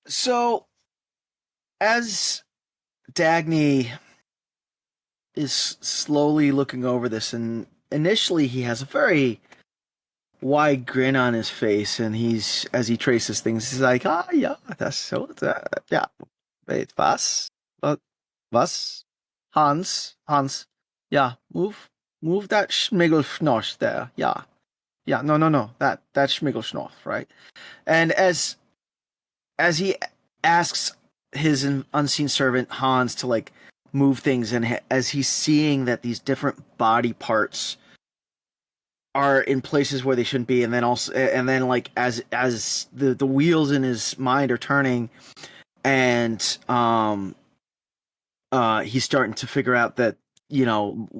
So as Dagny is slowly looking over this, and initially he has a very wide grin on his face, and he's as he traces things, he's like, "Ah, yeah, that's so, yeah, wait, was, Hans, yeah, move that Schmiggelschnosh there, yeah, yeah, no, that Schmiggelschnoff, right?" And as he asks his unseen servant Hans to like move things, and as he's seeing that these different body parts are in places where they shouldn't be, and then like as the wheels in his mind are turning, and he's starting to figure out that,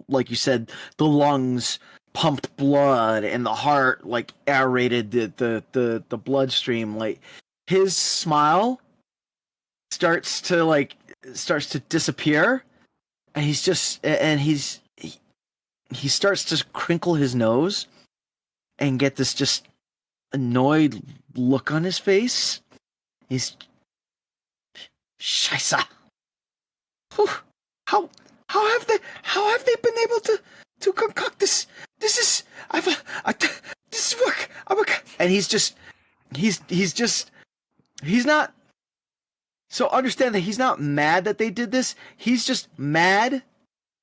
like you said, the lungs pumped blood and the heart like aerated the bloodstream. Like his smile starts to disappear, and he starts to crinkle his nose and get this just annoyed look on his face. He's Scheiße. Whew. How how have they been able to concoct this? This is this is work. And he's not. So understand that he's not mad that they did this. He's just mad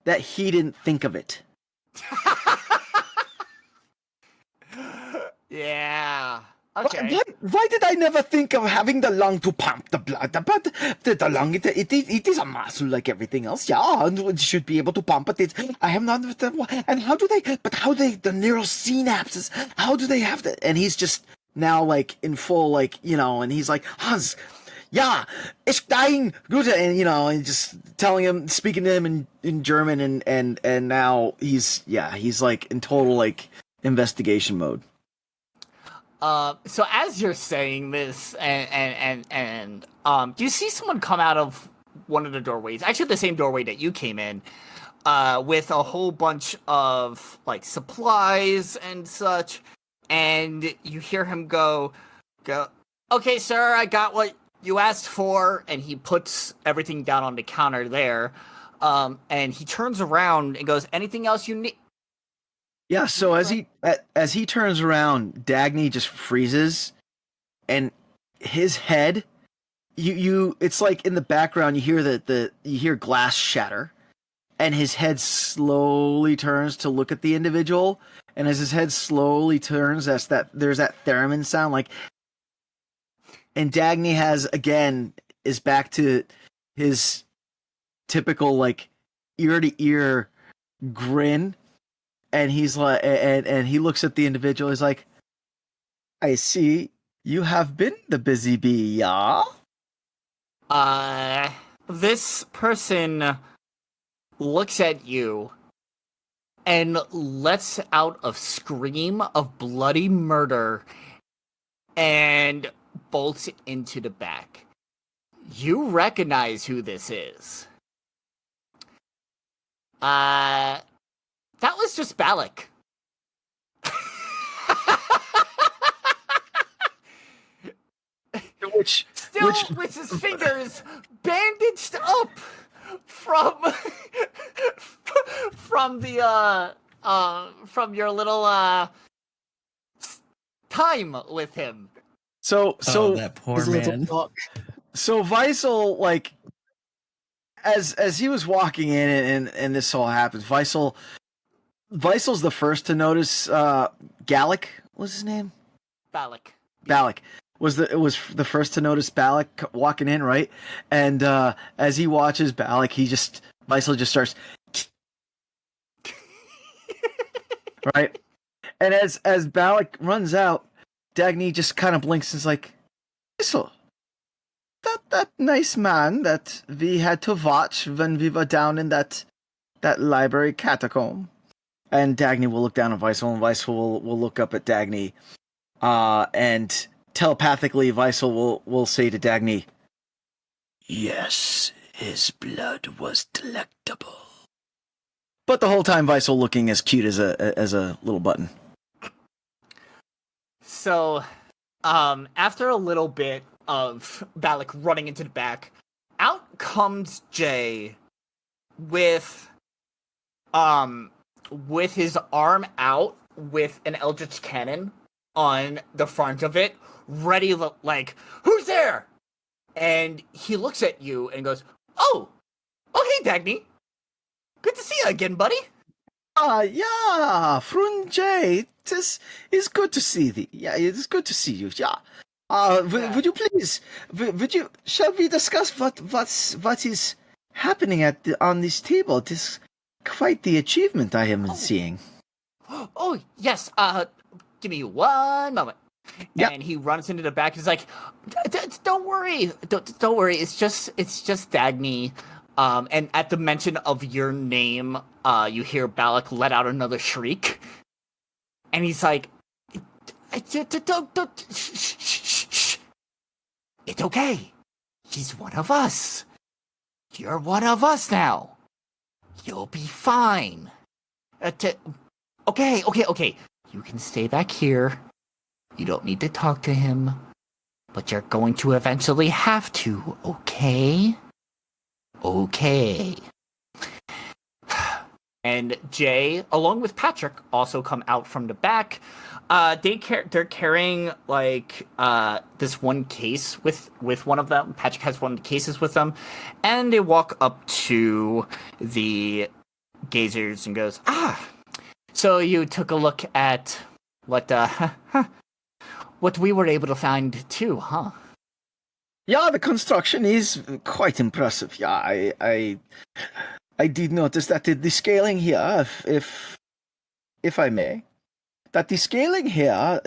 that he didn't think of it. Yeah. Okay. Why did I never think of having the lung to pump the blood? But the lung, it is a muscle like everything else. Yeah, it should be able to pump it. I have not. And how do they? But how they? The neural synapses. How do they have that? And he's just now like in full like, and he's like, Hans, yeah, it's dying, good, and and just telling him, speaking to him in German, and now he's like in total like investigation mode. So as you're saying this, and you see someone come out of one of the doorways, actually the same doorway that you came in, with a whole bunch of like supplies and such, and you hear him go, okay, sir, I got what you asked for, and he puts everything down on the counter there, and he turns around and goes, anything else you need? Yeah, so as he turns around, Dagny just freezes, and his head, you it's like in the background you hear you hear glass shatter, and his head slowly turns to look at the individual, and as his head slowly turns, there's that theremin sound, like, and Dagny is back to his typical like ear to ear grin. And he's like, and he looks at the individual. He's like, "I see you have been the busy bee, yeah." This person looks at you and lets out a scream of bloody murder and bolts into the back. You recognize who this is. That was just Balak. Which with his fingers bandaged up from from your little time with him. So that poor man. So Weissel, like, as he was walking in and this all happens, Weisel's the first to notice Gallic, what's his name? Balak was the first to notice Balak walking in, right? And as he watches Balak, Weissel just starts right? And as Balak runs out, Dagny just kind of blinks and is like, Weissel, that nice man that we had to watch when we were down in that library catacomb. And Dagny will look down at Weissel, and Weissel will look up at Dagny. And telepathically, Weissel will say to Dagny, "Yes, his blood was delectable." But the whole time, Weissel looking as cute as a little button. So, after a little bit of Balak running into the back. Out comes Jay with his arm out with an Eldritch Cannon on the front of it, ready like, who's there? And he looks at you and goes, oh, hey, Dagny. Good to see you again, buddy. Yeah, Frunje, it's good to see thee. Yeah, it's good to see you. Yeah. Would you please, shall we discuss what is happening on this table? It is quite the achievement I am seeing. Oh, yes. Give me one moment. Yep. And he runs into the back. He's like, "Don't worry, don't worry. It's just Dagny." And at the mention of your name, you hear Balak let out another shriek, and he's like, "Don't, shh. It's okay. He's one of us. You're one of us now. You'll be fine. Okay. You can stay back here. You don't need to talk to him, but you're going to eventually have to, okay? Okay." And Jay, along with Patrick, also come out from the back. They're carrying like this one case with one of them. Patrick has one of the cases with them, and they walk up to the gazers and goes, so you took a look at what we were able to find too, huh? Yeah, the construction is quite impressive. Yeah, I did notice that the scaling here, if I may, that the scaling here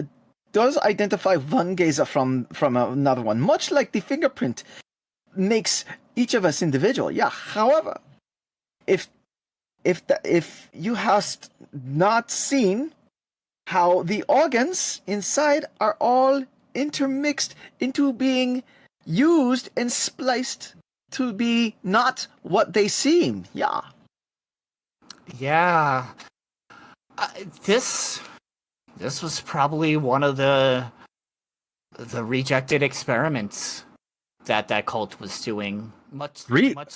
does identify one gazer from another one, much like the fingerprint makes each of us individual. Yeah. However, if you hast not seen how the organs inside are all intermixed into being used and spliced to be not what they seem. Yeah. Yeah. This was probably one of the rejected experiments that cult was doing. Much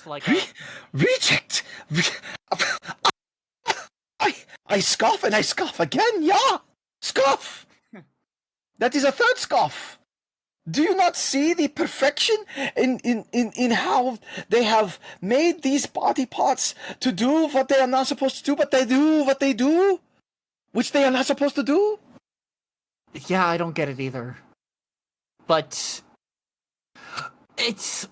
like reject. I scoff and I scoff again. Yeah, scoff. That is a third scoff. Do you not see the perfection in how they have made these body parts to do what they are not supposed to do, but they do what they do, which they are not supposed to do? Yeah, I don't get it either. But it's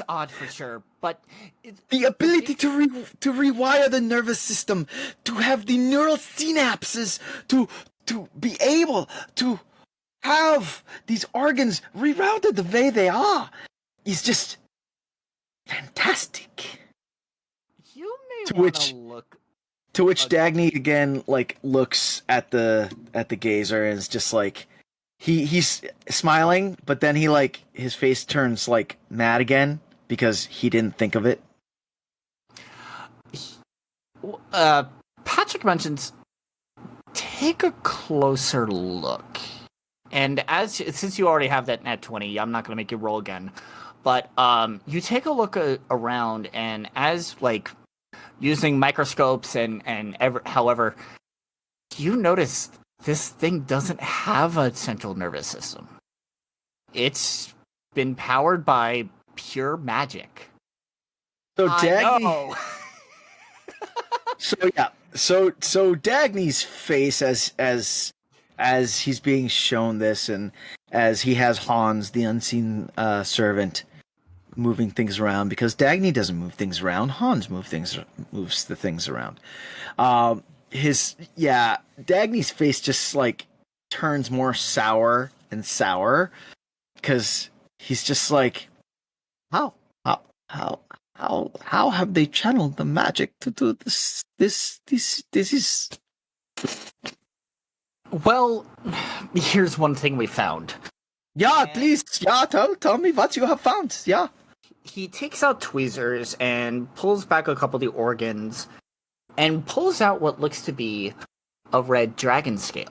odd for sure. But the ability to rewire the nervous system, to have the neural synapses, to be able to have these organs rerouted the way they are is just fantastic. You may want to look. To which Dagny again looks at the gazer and is just like he's smiling, but then his face turns mad again because he didn't think of it. Patrick mentions, take a closer look. And since you already have that nat 20, I'm not going to make you roll again. But you take a look around, and as using microscopes however, you notice this thing doesn't have a central nervous system. It's been powered by pure magic. So Dagny. So Dagny's face as he's being shown this, and as he has Hans, the unseen servant, moving things around, because Dagny doesn't move things around. Hans moves the things around. Dagny's face just turns more sour and sour because he's just how have they channeled the magic to do this? This is. Well, here's one thing we found. Yeah, please. Yeah, tell me what you have found. Yeah. He takes out tweezers and pulls back a couple of the organs and pulls out what looks to be a red dragon scale.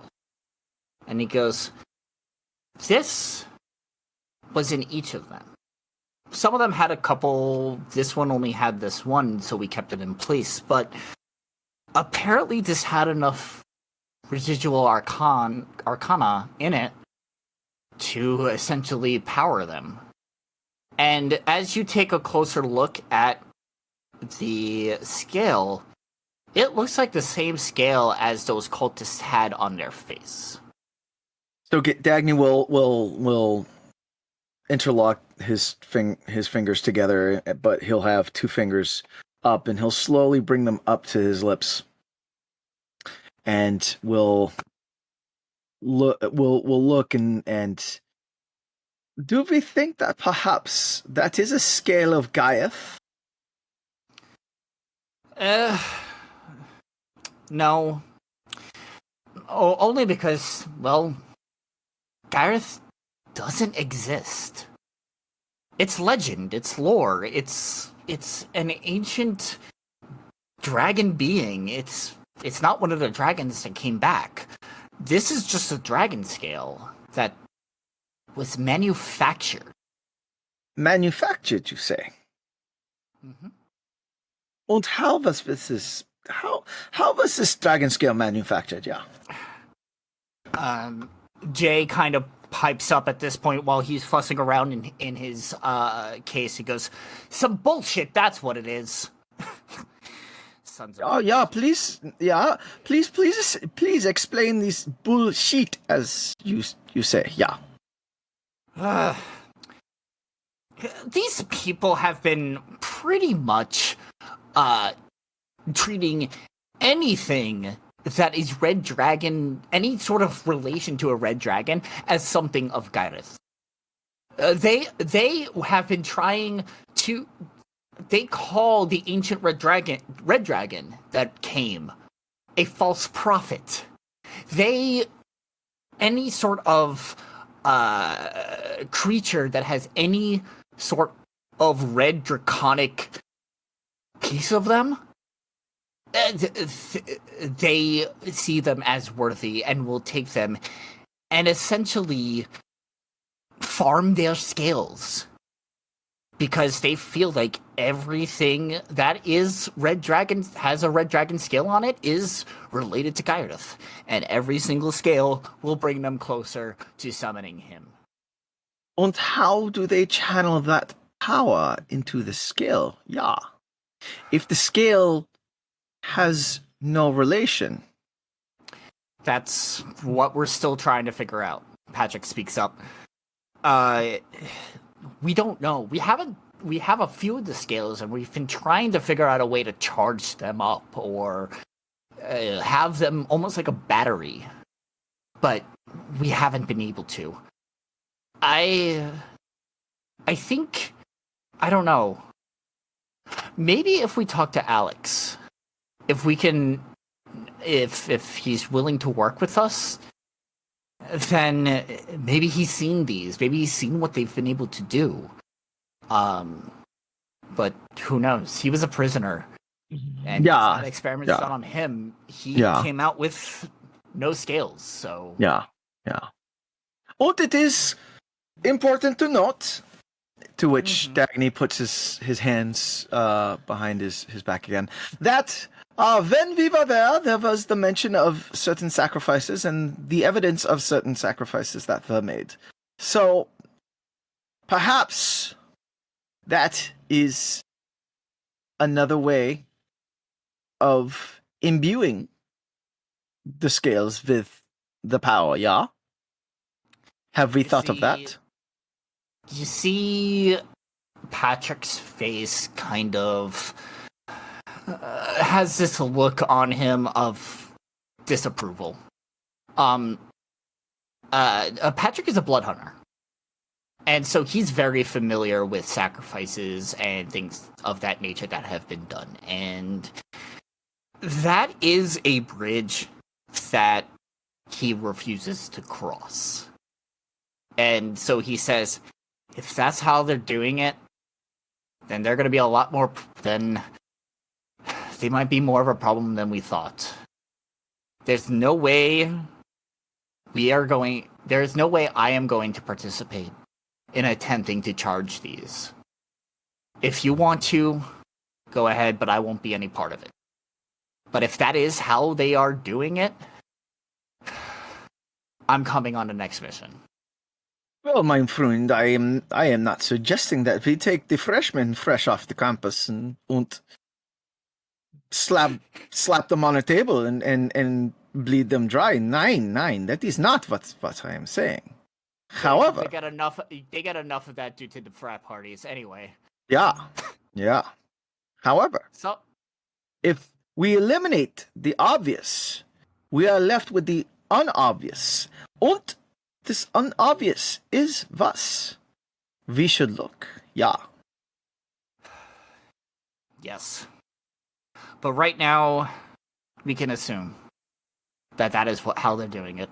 And he goes, this was in each of them. Some of them had a couple. This one only had this one, so we kept it in place. But apparently, this had enough residual arcana in it to essentially power them. And as you take a closer look at the scale, it looks like the same scale as those cultists had on their face. So Dagny will interlock his fingers together, but he'll have two fingers up, and he'll slowly bring them up to his lips, and we'll look and do we think that perhaps that is a scale of Gaiath? No. Only because, well, Gareth doesn't exist. It's legend, it's lore, it's an ancient dragon being. It's not one of the dragons that came back. This is just a dragon scale that was manufactured. Manufactured, you say? Mm-hmm. And how was this dragon scale manufactured? Yeah. Jay kind of pipes up at this point while he's fussing around in his case. He goes, "Some bullshit. That's what it is." Sons of Oh yeah, please explain this bullshit as you say. Yeah. These people have been pretty much treating anything that is red dragon, any sort of relation to a red dragon, as something of Gareth. They have been trying to. They call the ancient red dragon that came a false prophet. Any sort of creature that has any sort of red draconic piece of them, they see them as worthy and will take them and essentially farm their scales, because they feel like everything that is red dragon has a red dragon scale on it is related to Gareth, and every single scale will bring them closer to summoning him. And how do they channel that power into the scale? Yeah. If the scale has no relation. That's what we're still trying to figure out. Patrick speaks up. We don't know. We have a few of the scales, and we've been trying to figure out a way to charge them up or have them almost like a battery, but we haven't been able to. I think, I don't know. Maybe if we talk to Alex, if we can, if he's willing to work with us, then maybe he's seen these. Maybe he's seen what they've been able to do. But who knows? He was a prisoner, and he's had experiments done on him. He came out with no scales, so yeah. What it is important to note, to which Dagny puts his hands behind his back again, that when we were there was the mention of certain sacrifices and the evidence of certain sacrifices that were made. So perhaps that is another way of imbuing the scales with the power, yeah? Have we thought of that? You see Patrick's face kind of has this look on him of disapproval. Patrick is a blood hunter, and so he's very familiar with sacrifices and things of that nature that have been done, and that is a bridge that he refuses to cross. And so he says, if that's how they're doing it, then they're going to be a lot more, then they might be more of a problem than we thought. There's no way I am going to participate in attempting to charge these. If you want to, go ahead, but I won't be any part of it. But if that is how they are doing it, I'm coming on the next mission. Well, my friend, I am not suggesting that we take the freshmen fresh off the campus and slap them on a table and bleed them dry. Nine. That is not what I am saying. However, they get enough of that due to the frat parties anyway. Yeah. However, So if we eliminate the obvious, we are left with the unobvious. Und this unobvious is was. We should look. Yeah. Yes. But right now, we can assume that is how they're doing it.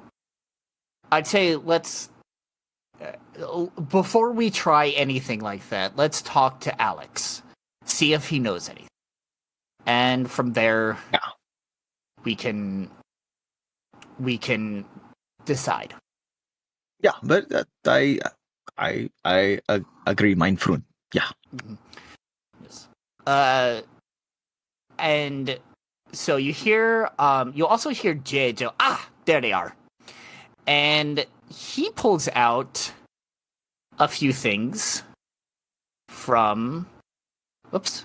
I'd say let's... before we try anything like that, let's talk to Alex. See if he knows anything. And from there, we can decide. Yeah, but I agree, mein Freund. Yeah. Mm-hmm. Yes. And so you hear, you also hear Jade go, there they are. And he pulls out a few things from, whoops,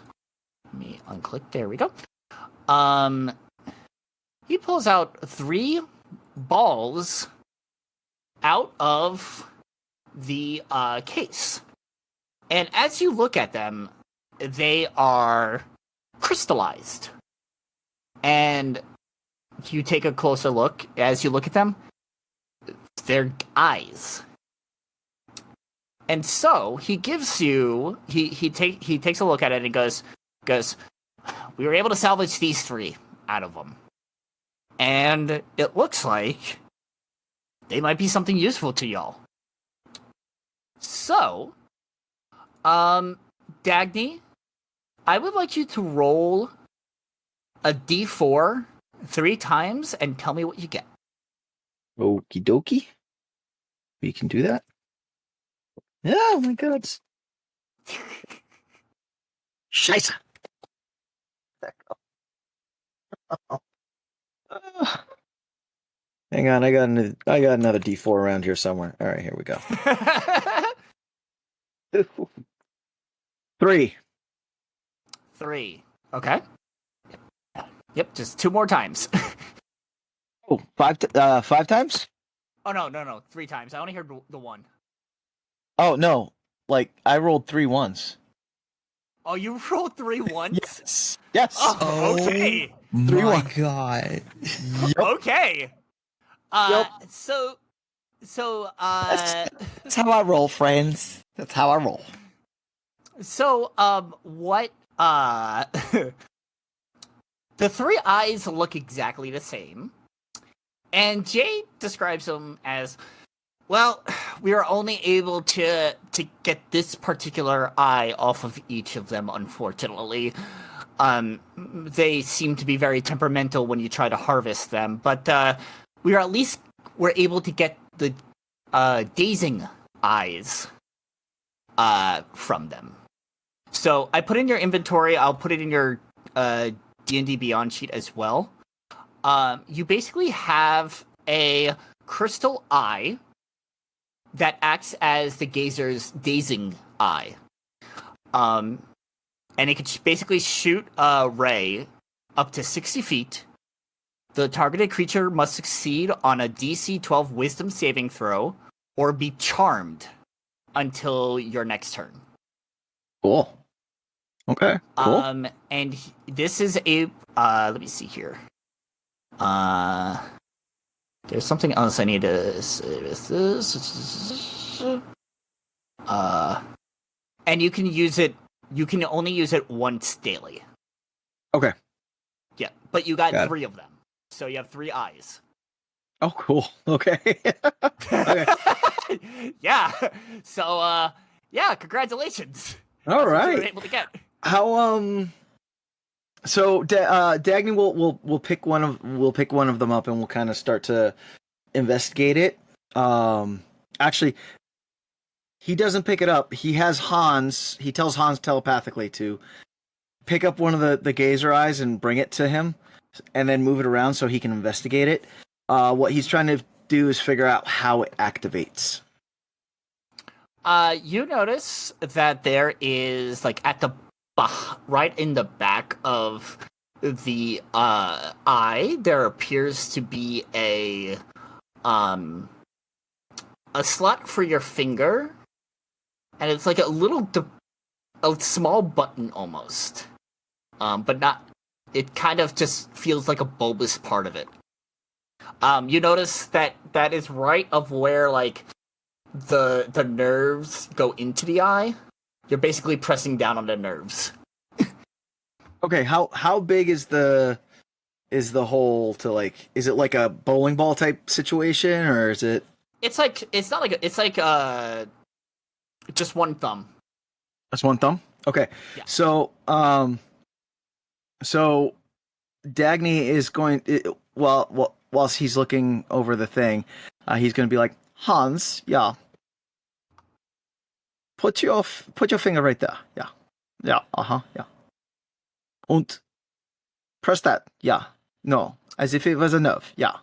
let me unclick, there we go. He pulls out 3 balls out of the case. And as you look at them, they are crystallized. And you take a closer look. As you look at them, they're eyes. And so he gives you he takes a look at it and goes, we were able to salvage these 3 out of them. And it looks like they might be something useful to y'all. So, Dagny, I would like you to roll a d4 3 times and tell me what you get. Okie dokie. We can do that. Yeah, oh my god. Scheiße. Hang on, I got another D4 around here somewhere. All right, here we go. 3. 3. Okay. Yep, just 2 more times. Oh, 5 times? Oh, no. 3 times. I only heard the 1. Oh, no. Like, I rolled 3 once. Oh, you rolled 3 once? Yes. Oh, okay. 3 my once. god. Yep. Okay. Yep. So That's how I roll, friends. That's how I roll. So, what, the 3 eyes look exactly the same, and Jay describes them as, well, we were only able to get this particular eye off of each of them, unfortunately. They seem to be very temperamental when you try to harvest them, but, we're able to get the, dazing eyes, from them. So I put in your inventory. I'll put it in your D&D Beyond sheet as well. You basically have a crystal eye that acts as the gazer's dazing eye. And it can basically shoot a ray up to 60 feet. The targeted creature must succeed on a DC 12 Wisdom saving throw or be charmed until your next turn. Cool. Okay. Cool. And this is a let me see here. There's something else I need to say with this. And you can use it. You can only use it once daily. Okay. Yeah, but you got Got it. 3 of them, so you have 3 eyes. Oh, cool. Okay. Okay. Yeah. So, yeah. Congratulations. All That's what you right. were able to get. How so Dagny we'll pick one of them up and we'll kind of start to investigate it. Actually, he doesn't pick it up. He has Hans. He tells Hans telepathically to pick up one of the gazer eyes and bring it to him, and then move it around so he can investigate it. What he's trying to do is figure out how it activates. You notice that there is like at the right in the back of the eye, there appears to be a slot for your finger, and it's like a small button almost, but not. It kind of just feels like a bulbous part of it. You notice that is right of where like the nerves go into the eye. You're basically pressing down on the nerves. Okay, how big is the hole to like? Is it like a bowling ball type situation, or is it? It's not like it's like just one thumb. That's one thumb. Okay, Yeah. So so Dagny is going. Whilst he's looking over the thing, he's going to be like, Hans, yeah. Put your finger right there. Yeah. Yeah. Yeah. Und press that. Yeah. No. As if it was a nerve. Yeah.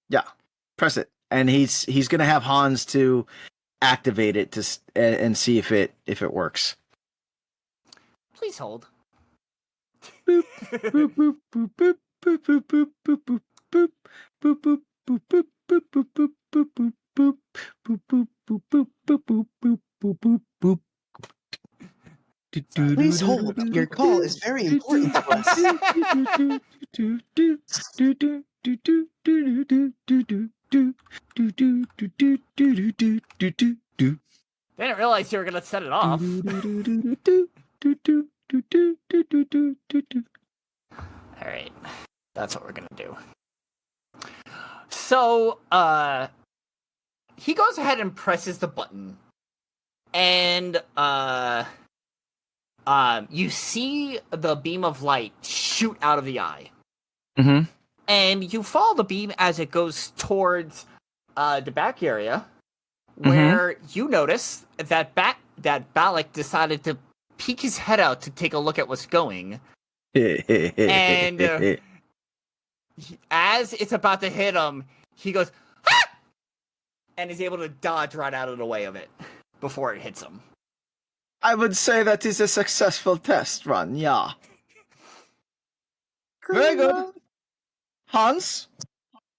Yeah. Press it. And he's going to have Hans to activate it and see if it works. Please hold. Boop, boop, boop, boop, boop, boop, boop, boop, boop, boop. Boop boop boop boop boop boop boop boop boop boop boop boop boop boop boop boop boop boop boop boop. Please hold. Your call is very important to us. Didn't realize you were gonna set it off. All right, that's what we're gonna do. So, he goes ahead and presses the button, and you see the beam of light shoot out of the eye. Mm-hmm. And you follow the beam as it goes towards the back area, where you notice that Balak decided to peek his head out to take a look at what's going. And as it's about to hit him, he goes, ah! And is able to dodge right out of the way of it before it hits him. I would say that is a successful test run, yeah. Very good. Hans,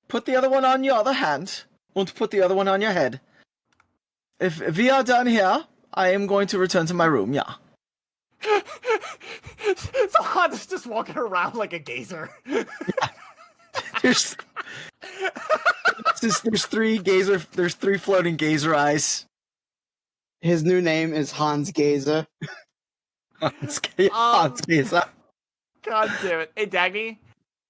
put the other one on your other hand, and put the other one on your head. If we are done here, I am going to return to my room, yeah. So Hans is just walking around like a gazer. There's three floating gazer eyes. His new name is Hans Gazer. Hans Gazer. God damn it. Hey, Dagny.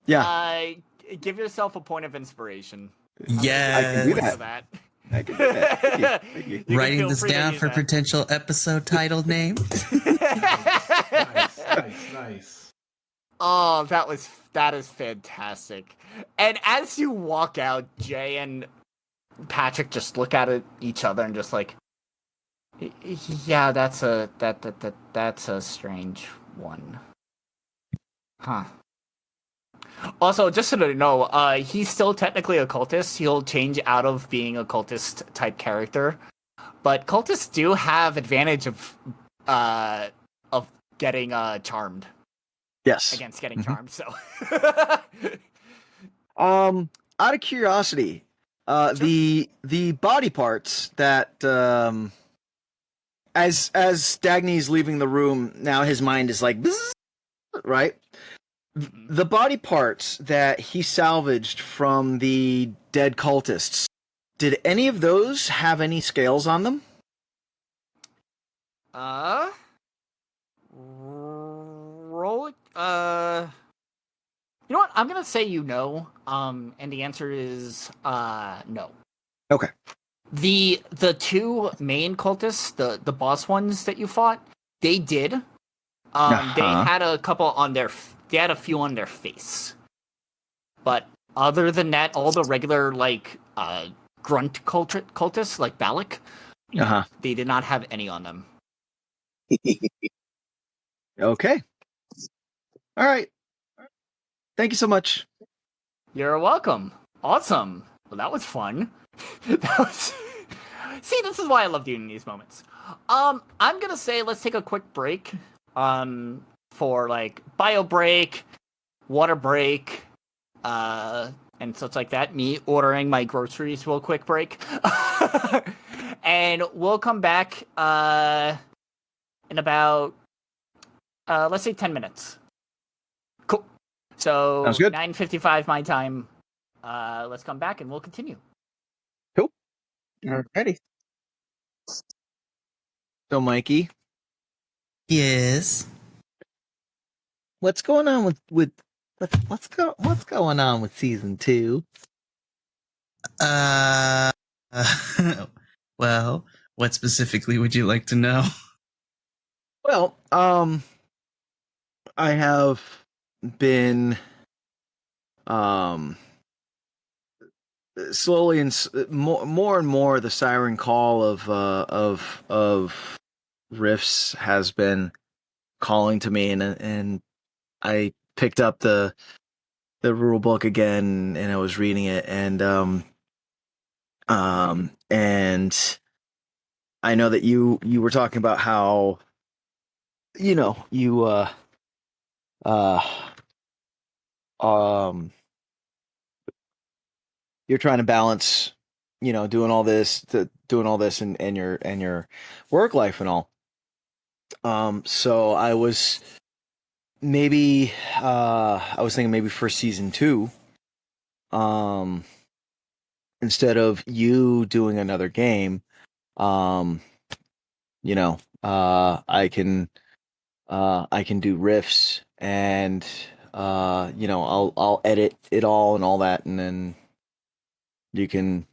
Yeah. Give yourself a point of inspiration. Yeah. I can do that. I can do that. Thank you. Writing this down for potential episode title name. Nice. Oh, that is fantastic. And as you walk out, Jay and Patrick just look at each other and just like, yeah, that's a strange one. Huh. Also, just so you know, he's still technically a cultist. He'll change out of being a cultist type character, but cultists do have advantage of getting charmed. Yes. Against getting charmed. So, out of curiosity, Sure. the body parts that as Dagny's leaving the room, now his mind is like, bzzz, right? The body parts that he salvaged from the dead cultists, did any of those have any scales on them? Roll it. You know what? I'm gonna say and the answer is no. Okay. The two main cultists, the boss ones that you fought, they did. They had a couple on they had a few on their face. But other than that, all the regular like grunt cultists like Balak, Uh-huh. They did not have any on them. Okay. All right. Thank you so much. You're welcome. Awesome. Well, that was fun. That was... See, this is why I love doing these moments. I'm gonna say let's take a quick break. For like bio break, water break, and such like that. Me ordering my groceries real quick break. And we'll come back in about let's say 10 minutes. Cool. So Sounds good. 9:55 my time. Let's come back and we'll continue. Alrighty. So, Mikey, Yes. what's going on with what's going on with season 2? Well, what specifically would you like to know? Well, I have been slowly and more and more the siren call of Rifts has been calling to me, and I picked up the rule book again and I was reading it, and I know that you were talking about how you you're trying to balance, doing all this and your work life and all. So I was thinking maybe for season 2, instead of you doing another game, I can do riffs, and I'll edit it all and all that, and then you can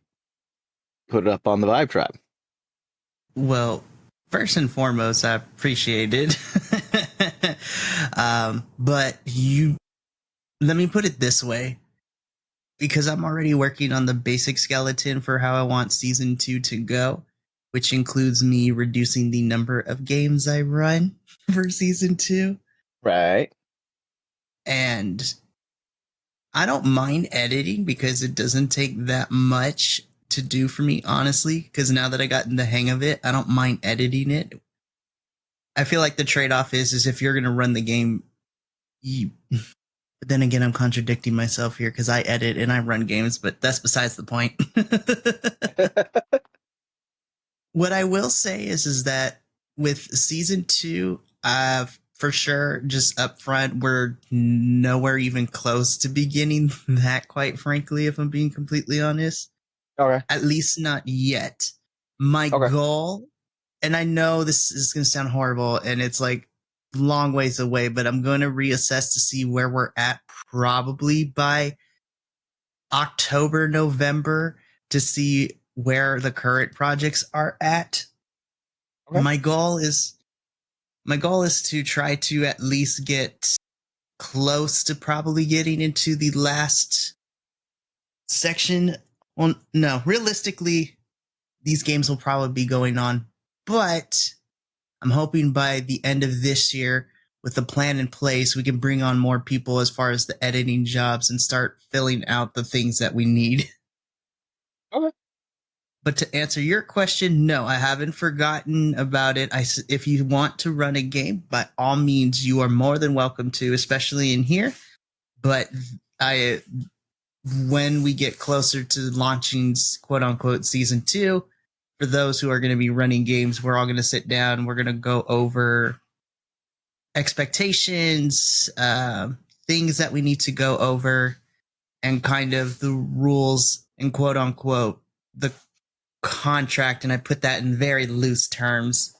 put it up on the Vibe Tribe. Well, first and foremost, I appreciate it. But let me put it this way. Because I'm already working on the basic skeleton for how I want season 2 to go, which includes me reducing the number of games I run for season 2. Right. And I don't mind editing because it doesn't take that much to do for me, honestly. Because now that I gotten the hang of it, I don't mind editing it. I feel like the trade-off is if you're going to run the game, but then again, I'm contradicting myself here because I edit and I run games, but that's besides the point. What I will say is that with season 2, for sure, just up front, we're nowhere even close to beginning that, quite frankly, if I'm being completely honest. Okay. At least not yet. My goal, and I know this is going to sound horrible, and it's like long ways away, but I'm going to reassess to see where we're at probably by October, November, to see where the current projects are at. Okay. My goal is to try to at least get close to probably getting into the last section. Well, no, realistically, these games will probably be going on, but I'm hoping by the end of this year, with the plan in place, we can bring on more people as far as the editing jobs and start filling out the things that we need. Okay. But to answer your question, no, I haven't forgotten about it. If you want to run a game, by all means, you are more than welcome to, especially in here. But when we get closer to launching, quote unquote, season 2, for those who are going to be running games, we're all going to sit down. We're going to go over expectations, things that we need to go over, and kind of the rules and quote unquote the contract. And I put that in very loose terms.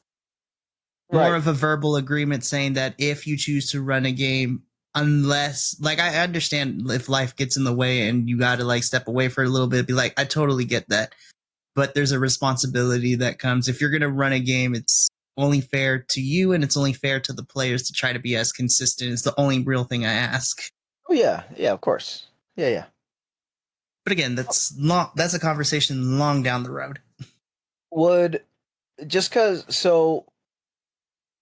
Right. More of a verbal agreement saying that if you choose to run a game, unless, like, I understand if life gets in the way and you got to like step away for a little bit, be like, I totally get that. But there's a responsibility that comes. If you're going to run a game, it's only fair to you and it's only fair to the players to try to be as consistent. It's the only real thing I ask. Oh, yeah. Yeah, of course. Yeah. But again, that's a conversation long down the road. Would just because. So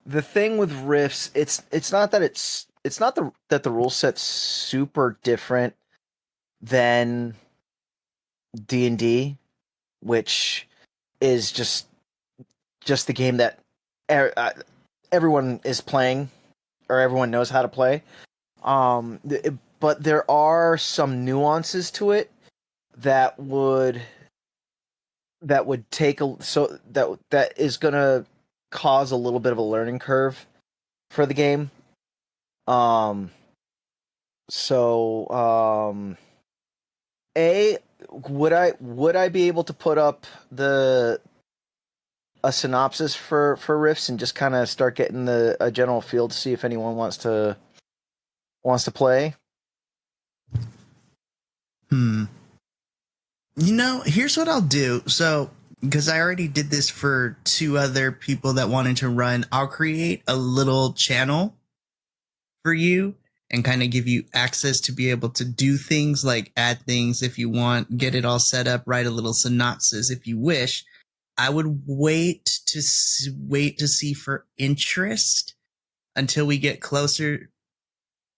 the thing with Rifts, it's not that it's not that the rule set's super different than D&D, which is just the game that everyone is playing or everyone knows how to play. But there are some nuances to it that would take that is gonna cause a little bit of a learning curve for the game. A, would I be able to put up a synopsis for Rifts and just kind of start getting a general feel to see if anyone wants to play? Here's what I'll do. So, because I already did this for 2 other people that wanted to run, I'll create a little channel for you and kind of give you access to be able to do things like add things if you want, get it all set up, write a little synopsis if you wish. I would wait to see for interest until we get closer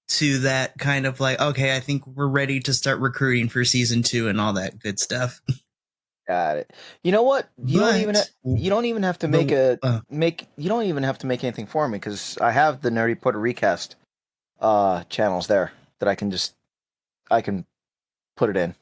to that kind of like, okay, I think we're ready to start recruiting for season 2 and all that good stuff. Got it. You know what? You don't even have to make you don't even have to make anything for me because I have the Nerdy Porter Recast channels there that I can put it in.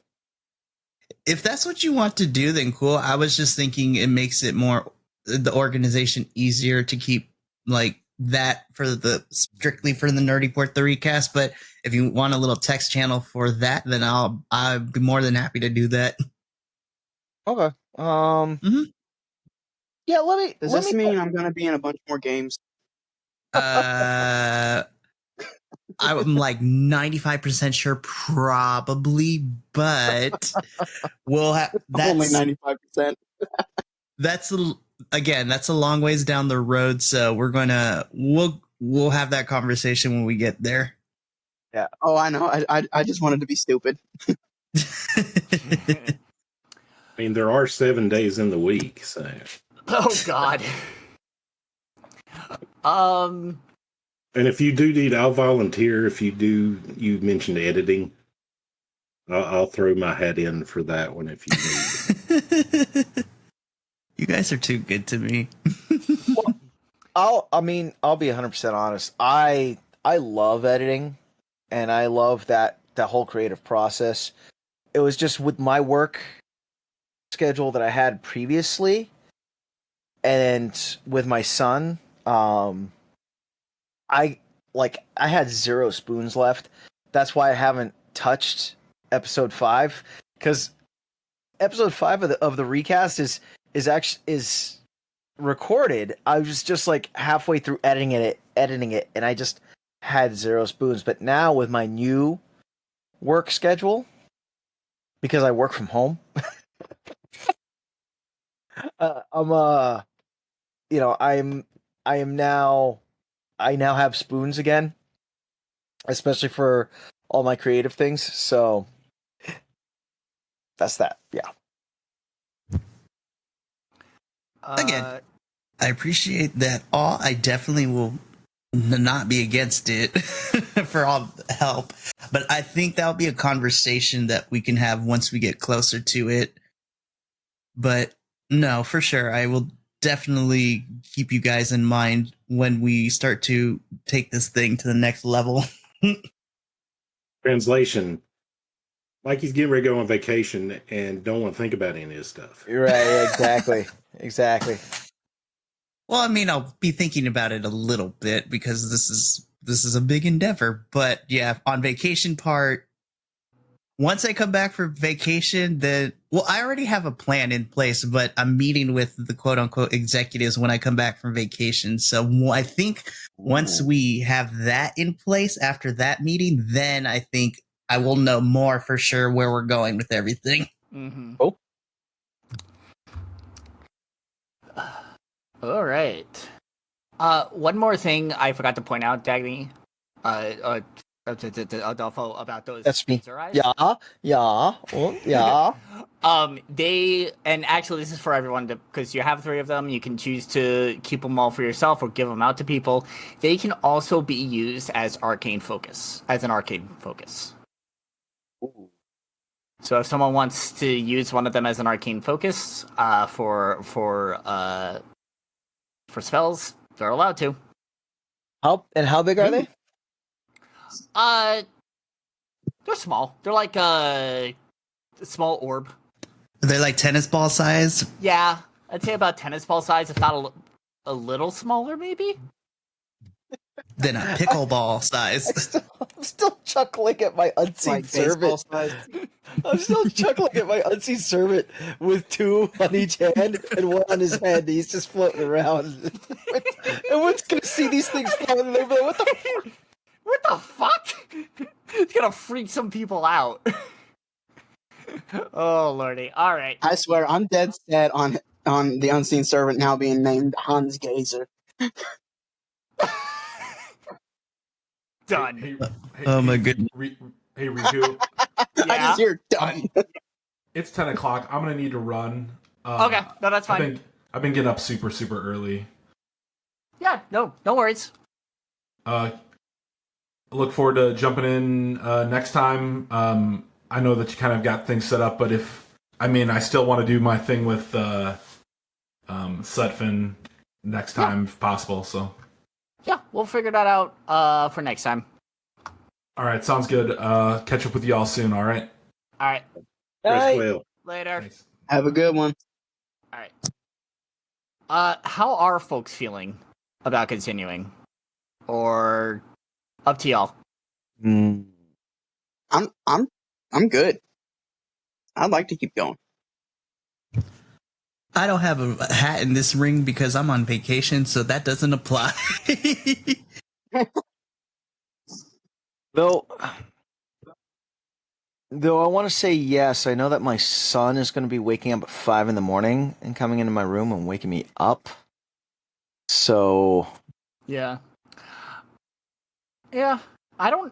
If that's what you want to do, then cool. I was just thinking it makes it more the organization easier to keep like that for strictly for the Nerdy Port the Recast. But if you want a little text channel for that, then I'd be more than happy to do that. Okay. Mhm. Yeah. Let Does this mean I'm gonna be in a bunch more games? I'm like 95% sure, probably, but we'll have Only 95%. That's a long ways down the road, so we'll have that conversation when we get there. Yeah. Oh, I know. I just wanted to be stupid. I mean, there are 7 days in the week, so. Oh God. And if you do need, I'll volunteer. If you mentioned editing, I'll throw my hat in for that one if you need. You guys are too good to me. Well, I'll be 100% honest. I love editing, and I love that whole creative process. It was just with my work schedule that I had previously, and with my son, I had 0 spoons left. That's why I haven't touched episode 5, because episode 5 of the recast is recorded. I was just like halfway through editing it, and I just had 0 spoons. But now with my new work schedule, because I work from home, I now have spoons again, especially for all my creative things. So that's that. Yeah. Again, I appreciate that all. I definitely will not be against it for all the help. But I think that'll be a conversation that we can have once we get closer to it. But no, for sure. I will definitely keep you guys in mind when we start to take this thing to the next level. Translation. Mikey's getting ready to go on vacation and don't want to think about any of this stuff. Right, exactly. Exactly. Well, I mean, I'll be thinking about it a little bit because this is a big endeavor. But yeah, on vacation part, once I come back from vacation, I already have a plan in place, but I'm meeting with the quote unquote executives when I come back from vacation. So I think once we have that in place after that meeting, then I think I will know more for sure where we're going with everything. Mm-hmm. Oh. All right. One more thing I forgot to point out, Dagny. Adolfo, about those That's me. laser eyes? Yeah. They, and actually this is for everyone, because you have 3 of them. You can choose to keep them all for yourself or give them out to people. They can also be used as an arcane focus. So if someone wants to use one of them as an arcane focus for spells, they're allowed to. How big are they? They're small. They're like a small orb. They're like tennis ball size. Yeah, I'd say about tennis ball size, if not a little smaller, maybe. Then a pickleball size. I'm still chuckling at my unseen Like baseball servant. size. I'm still chuckling at my unseen servant with 2 on each hand and 1 on his head. He's just floating around. Everyone's gonna see these things floating. They're like, what the fuck? What the fuck? It's gonna freak some people out. Oh lordy! All right. I swear, I'm dead set on the unseen servant now being named Hans Gazer. Done. Hey, Oh my goodness. Hey Riku, I Yeah. just hear done. it's 10 o'clock. I'm gonna need to run. Okay. No, that's fine. I've been getting up super early. Yeah. No worries. Look forward to jumping in next time. I know that you kind of got things set up, but I still want to do my thing with Sutphin next time if possible. So, Yeah, we'll figure that out for next time. all right, sounds good. Catch up with you all soon. All right. All right. Chris will. Later. Thanks. Have a good one. All right. How are folks feeling about continuing, or up to y'all? I'm good. I'd like to keep going. I don't have a hat in this ring because I'm on vacation, so that doesn't apply. Though I want to say yes. I know that my son is going to be waking up at 5 in the morning and coming into my room and waking me up. So Yeah. Yeah. I don't.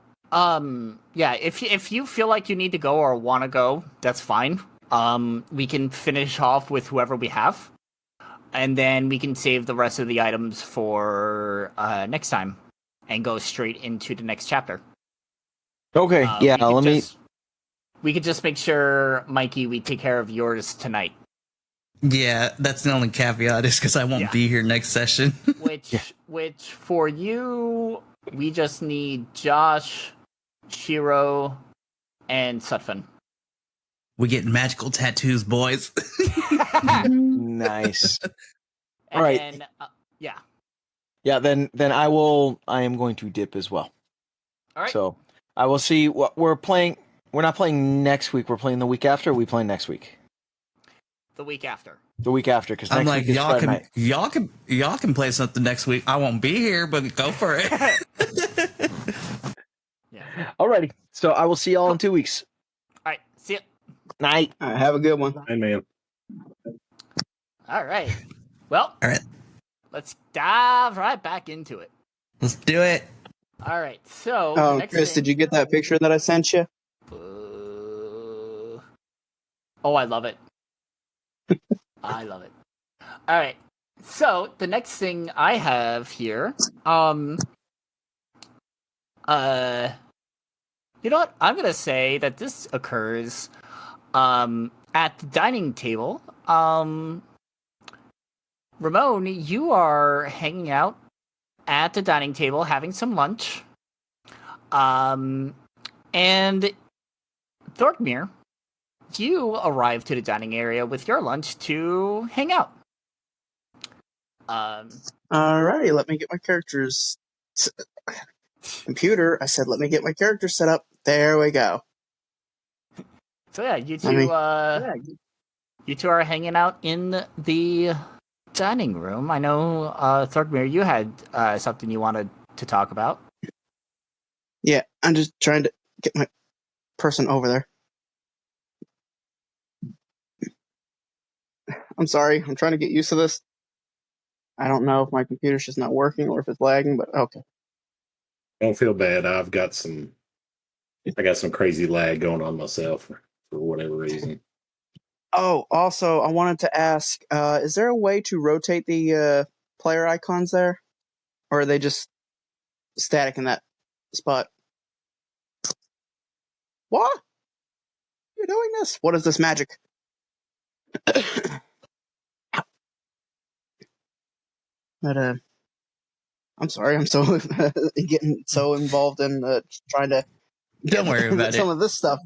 Yeah. If you feel like you need to go or want to go, that's fine. We can finish off with whoever we have, and then we can save the rest of the items for next time, and go straight into the next chapter. okay, yeah. We could just make sure, Mikey, we take care of yours tonight. Yeah, that's the only caveat is because I won't Yeah. be here next session. Which for you, we just need Josh, Shiro, and Sutphin. We get magical tattoos, boys. Nice. And All right. then, yeah. Yeah. Then I am going to dip as well. All right. So I will see what we're playing. We're not playing next week. We're playing the week after. We playing next week. The week after. The week after, because I'm next like, week is Friday night. y'all can play something next week. I won't be here, but go for it. Yeah. Alrighty. So I will see y'all in 2 weeks. All right. See ya. Night. All right, have a good one. Hey, man. All right. Well, All right, let's dive right back into it. let's do it. All right. So, Oh, next Chris, thing- did you get that picture that I sent you? Oh, I love it. I love it. All right. So the next thing I have here, you know what? I'm gonna say that this occurs, at the dining table. Ramon, you are hanging out at the dining table having some lunch. And Thorkmere, you arrive to the dining area with your lunch to hang out. Alrighty, let me get my characters. Computer, I said, let me get my character set up. There we go. So yeah, you two, I mean- you two are hanging out in the dining room. I know, Thorkmere, you had something you wanted to talk about. Yeah, I'm just trying to get my person over there. I'm sorry, I'm trying to get used to this. I don't know if my computer's just not working or if it's lagging, but okay. Don't feel bad. I've got some I got some crazy lag going on myself for whatever reason. Oh, also, I wanted to ask: is there a way to rotate the player icons there, or are they just static in that spot? What? You're doing this? What is this magic? But I'm sorry, I'm so getting so involved in trying to Don't worry about some it. of this stuff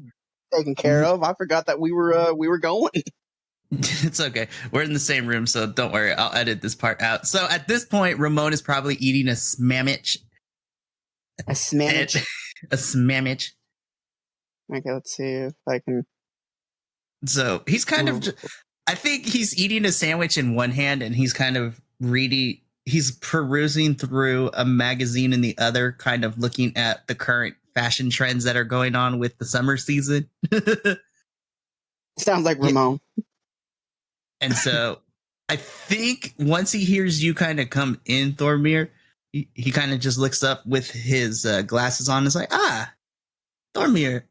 taken care of. I forgot that we were going. It's okay. We're in the same room, so don't worry. I'll edit this part out. So at this point, Ramon is probably eating a smammage. A smammage. A smammage. Okay, let's see if I can. So he's kind of, I think he's eating a sandwich in one hand and he's kind of reading, he's perusing through a magazine in the other, kind of looking at the current fashion trends that are going on with the summer season. Sounds like Ramon. And so I think once he hears you kind of come in, Thormir, he kind of just looks up with his glasses on and is like, Thormir.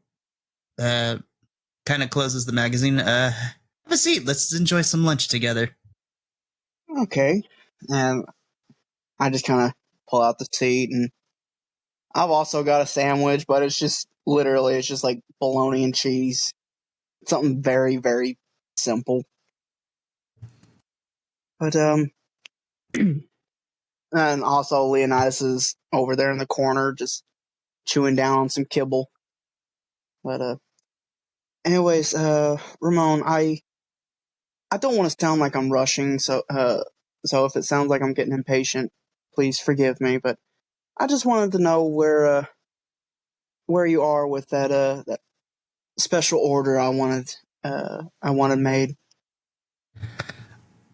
Kind of closes the magazine. Have a seat. Let's enjoy some lunch together. Okay. And I just kind of pull out the seat, and I've also got a sandwich, but it's just like bologna and cheese. Something very, very simple. But and also Leonidas is over there in the corner just chewing down on some kibble. But anyways, Ramon, I don't want to sound like I'm rushing, so if it sounds like I'm getting impatient, please forgive me, but I just wanted to know where you are with that special order I wanted made.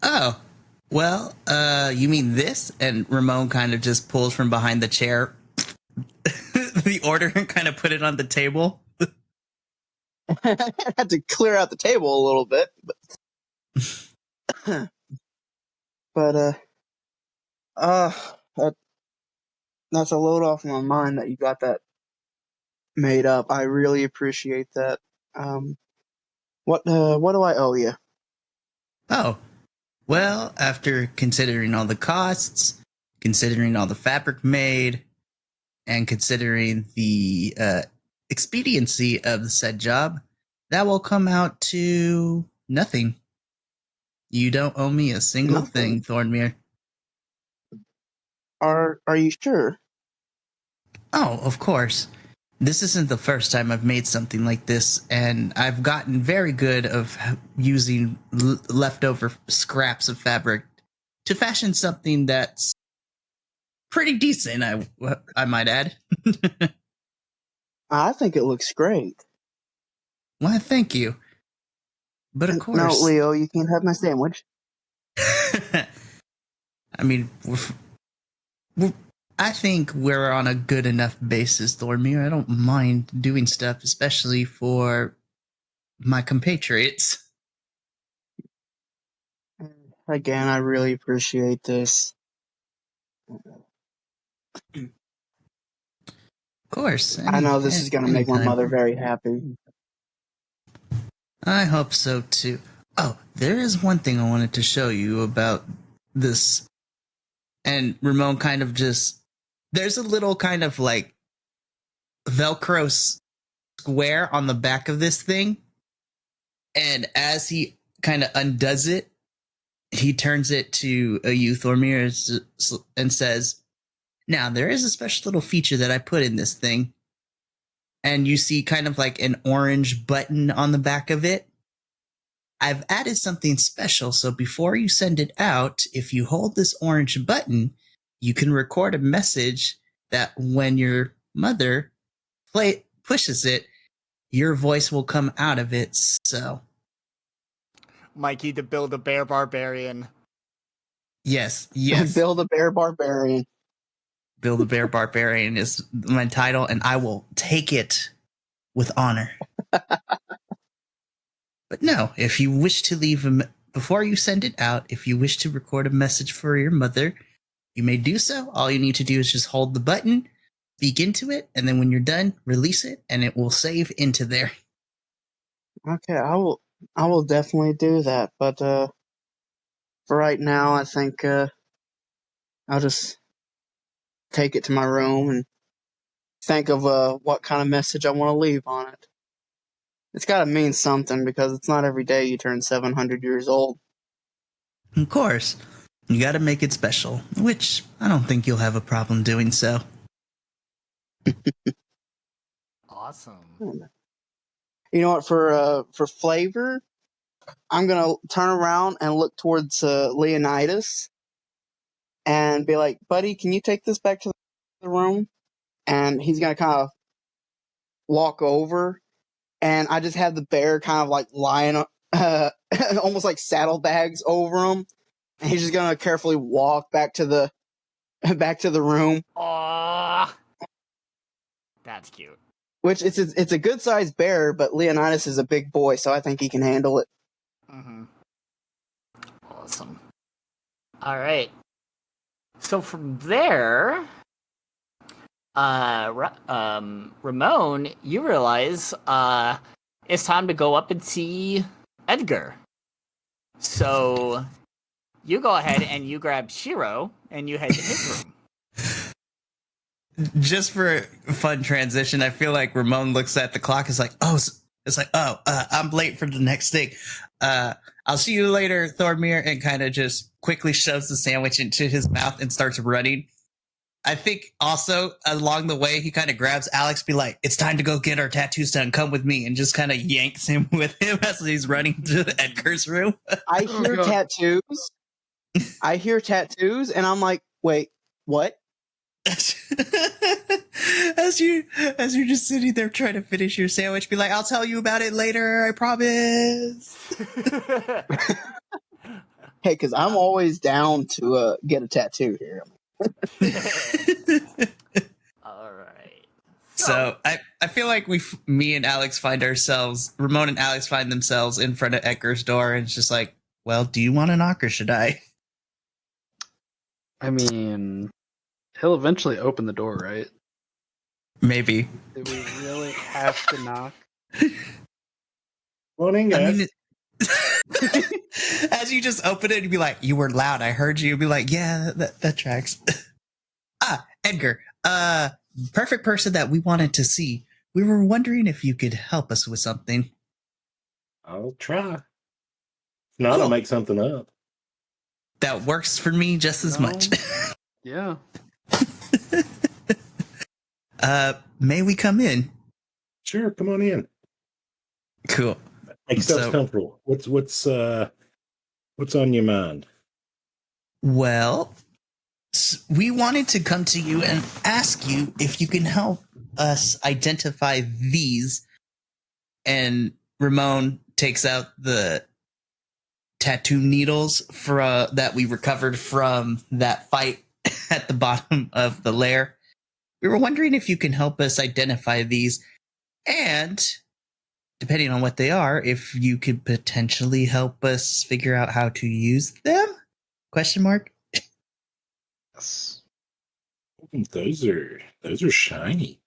Oh, well, you mean this? And Ramon kind of just pulls from behind the chair the order and kind of put it on the table. I had to clear out the table a little bit, but that's a load off my mind that you got that made up. I really appreciate that. What do I owe you? Oh, well, after considering all the costs, considering all the fabric made, and considering the expediency of the said job, that will come out to nothing. You don't owe me a single thing, Thornmere. Are you sure? Oh, of course. This isn't the first time I've made something like this, and I've gotten very good of using leftover scraps of fabric to fashion something that's pretty decent, I might add. I think it looks great. Why, thank you. But of course... No, Leo, you can't have my sandwich. I mean, I think we're on a good enough basis, Thormir. I don't mind doing stuff, especially for my compatriots. Again, I really appreciate this. Of course. I know this is going to make my mother very happy. I hope so, too. Oh, there is one thing I wanted to show you about this. And Ramon kind of just... There's a little kind of like Velcro square on the back of this thing. And as he kind of undoes it, he turns it to you, Thormir, and says, now, there is a special little feature that I put in this thing. And you see kind of like an orange button on the back of it. I've added something special, so before you send it out, if you hold this orange button, you can record a message that when your mother pushes it, your voice will come out of it, so... Mikey to build a bear barbarian. Yes. Build a bear barbarian. Build a bear barbarian is my title, and I will take it with honor. But no, if you wish to leave before you send it out, if you wish to record a message for your mother, you may do so. All you need to do is just hold the button. speak into it, and then when you're done, release it, and it will save into there. Okay, I will definitely do that. But for right now, I think I'll just take it to my room and think of what kind of message I want to leave on it. It's got to mean something because it's not every day you turn 700 years old. Of course, you got to make it special, which I don't think you'll have a problem doing so. Awesome. You know what? For flavor, I'm gonna turn around and look towards Leonidas and be like, "Buddy, can you take this back to the room?" And he's gonna kind of walk over, and I just have the bear kind of like lying, almost like saddlebags over him, and he's just gonna carefully walk back to the room. Aww. That's cute. Which it's a good sized bear, but Leonidas is a big boy, so I think he can handle it. Mm-hmm. Awesome. All right. So from there, Ramon, you realize it's time to go up and see Edgar. So you go ahead and you grab Shiro and you head to his room. Just for a fun transition, I feel like Ramon looks at the clock. It's like, I'm late for the next thing. I'll see you later, Thormir, and kind of just quickly shoves the sandwich into his mouth and starts running. I think also along the way, he kind of grabs Alex, be like, it's time to go get our tattoos done. Come with me. And just kind of yanks him with him as he's running to Edgar's room. I hear tattoos. I hear tattoos, and I'm like, wait, what? as you're just sitting there trying to finish your sandwich, be like, I'll tell you about it later, I promise. Hey, because I'm always down to get a tattoo here. All right. So I feel like me and Alex find ourselves, Ramon and Alex find themselves in front of Edgar's door, and it's just like, well, do you want to knock or should I? I mean, he'll eventually open the door, right? Maybe. Do we really have to knock? Morning, guys. As you just open it, you'd be like, you were loud, I heard you. You'd be like, yeah, that tracks. Edgar, perfect person that we wanted to see. We were wondering if you could help us with something. I'll try. If not, Cool. I'll make something up. That works for me just as much. Yeah. May we come in? Sure, come on in. Cool. Make yourself comfortable. What's on your mind? Well, we wanted to come to you and ask you if you can help us identify these. And Ramon takes out the tattoo needles that we recovered from that fight at the bottom of the lair. We were wondering if you can help us identify these, and depending on what they are, if you could potentially help us figure out how to use them? Question mark. Yes. Those are shiny.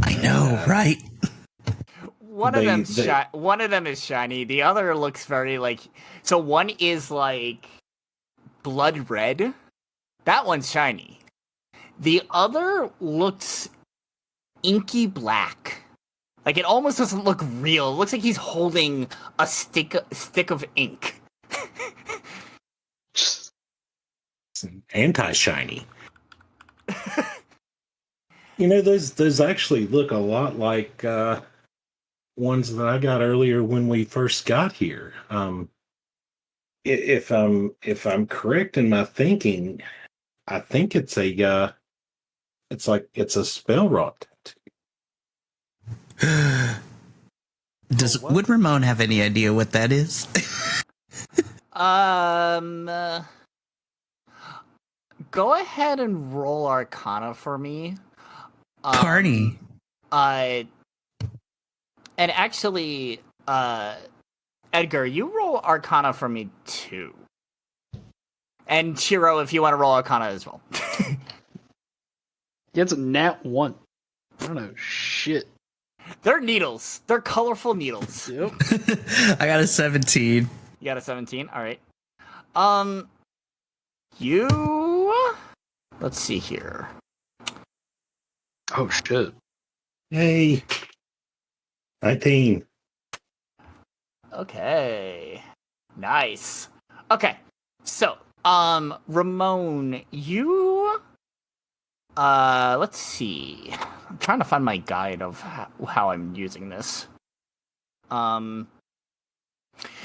I know, right? One of them is shiny. The other looks very like. So one is like blood red. That one's shiny. The other looks inky black. Like it almost doesn't look real. It looks like he's holding a stick of ink. Anti-shiny. You know, those actually look a lot like ones that I got earlier when we first got here. If I'm correct in my thinking, I think it's a spell rot tattoo. Would Ramon have any idea what that is? Go ahead and roll Arcana for me. Carney. And actually, Edgar, you roll Arcana for me too. And Shiro, if you want to roll Arcana as well. Gets a nat 1. I don't know shit. They're needles. They're colorful needles. Yep. I got a 17. You got a 17. All right. You. Let's see here. Oh shit. Yay. 19. Okay. Nice. Okay. So, Ramon, you. Let's see. I'm trying to find my guide of how I'm using this.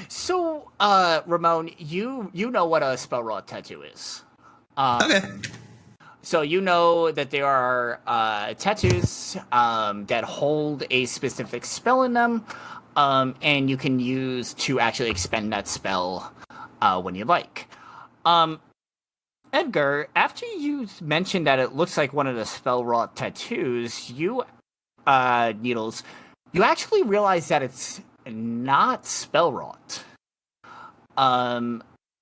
So, Ramon, you know what a spell raw tattoo is. Okay. So you know that there are tattoos that hold a specific spell in them, and you can use to actually expend that spell when you like. Edgar, after you mentioned that it looks like one of the spell wrought tattoos, you Needles, you actually realize that it's not spell wrought.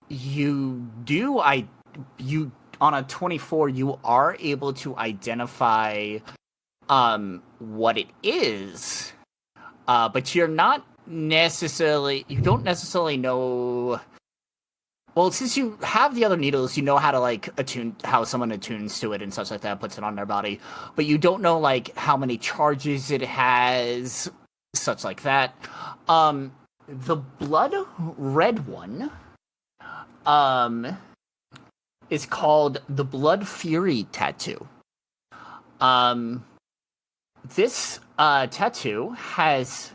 You on a 24, you are able to identify what it is, but you don't necessarily know. Well, since you have the other needles, you know how to attune, how someone attunes to it and such like that, puts it on their body, but you don't know how many charges it has, such like that. The blood red one is called the Blood Fury tattoo. This tattoo has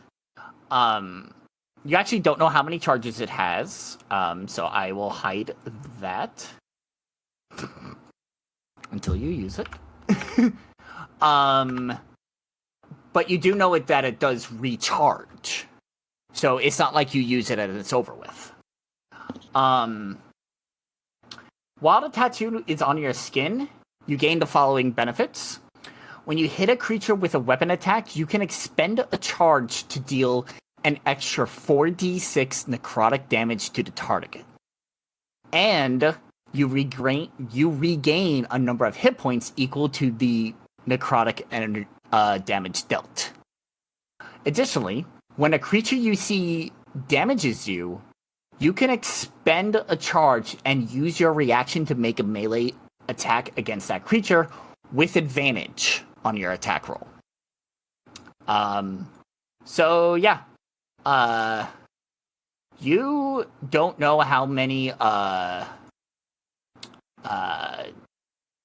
you actually don't know how many charges it has, so I will hide that until you use it. But you do know that it does recharge, so it's not like you use it and it's over with. While the tattoo is on your skin, you gain the following benefits. When you hit a creature with a weapon attack, you can expend a charge to deal an extra 4d6 necrotic damage to the target. And you regain a number of hit points equal to the necrotic damage dealt. Additionally, when a creature you see damages you, you can expend a charge and use your reaction to make a melee attack against that creature with advantage on your attack roll. So yeah. You don't know how many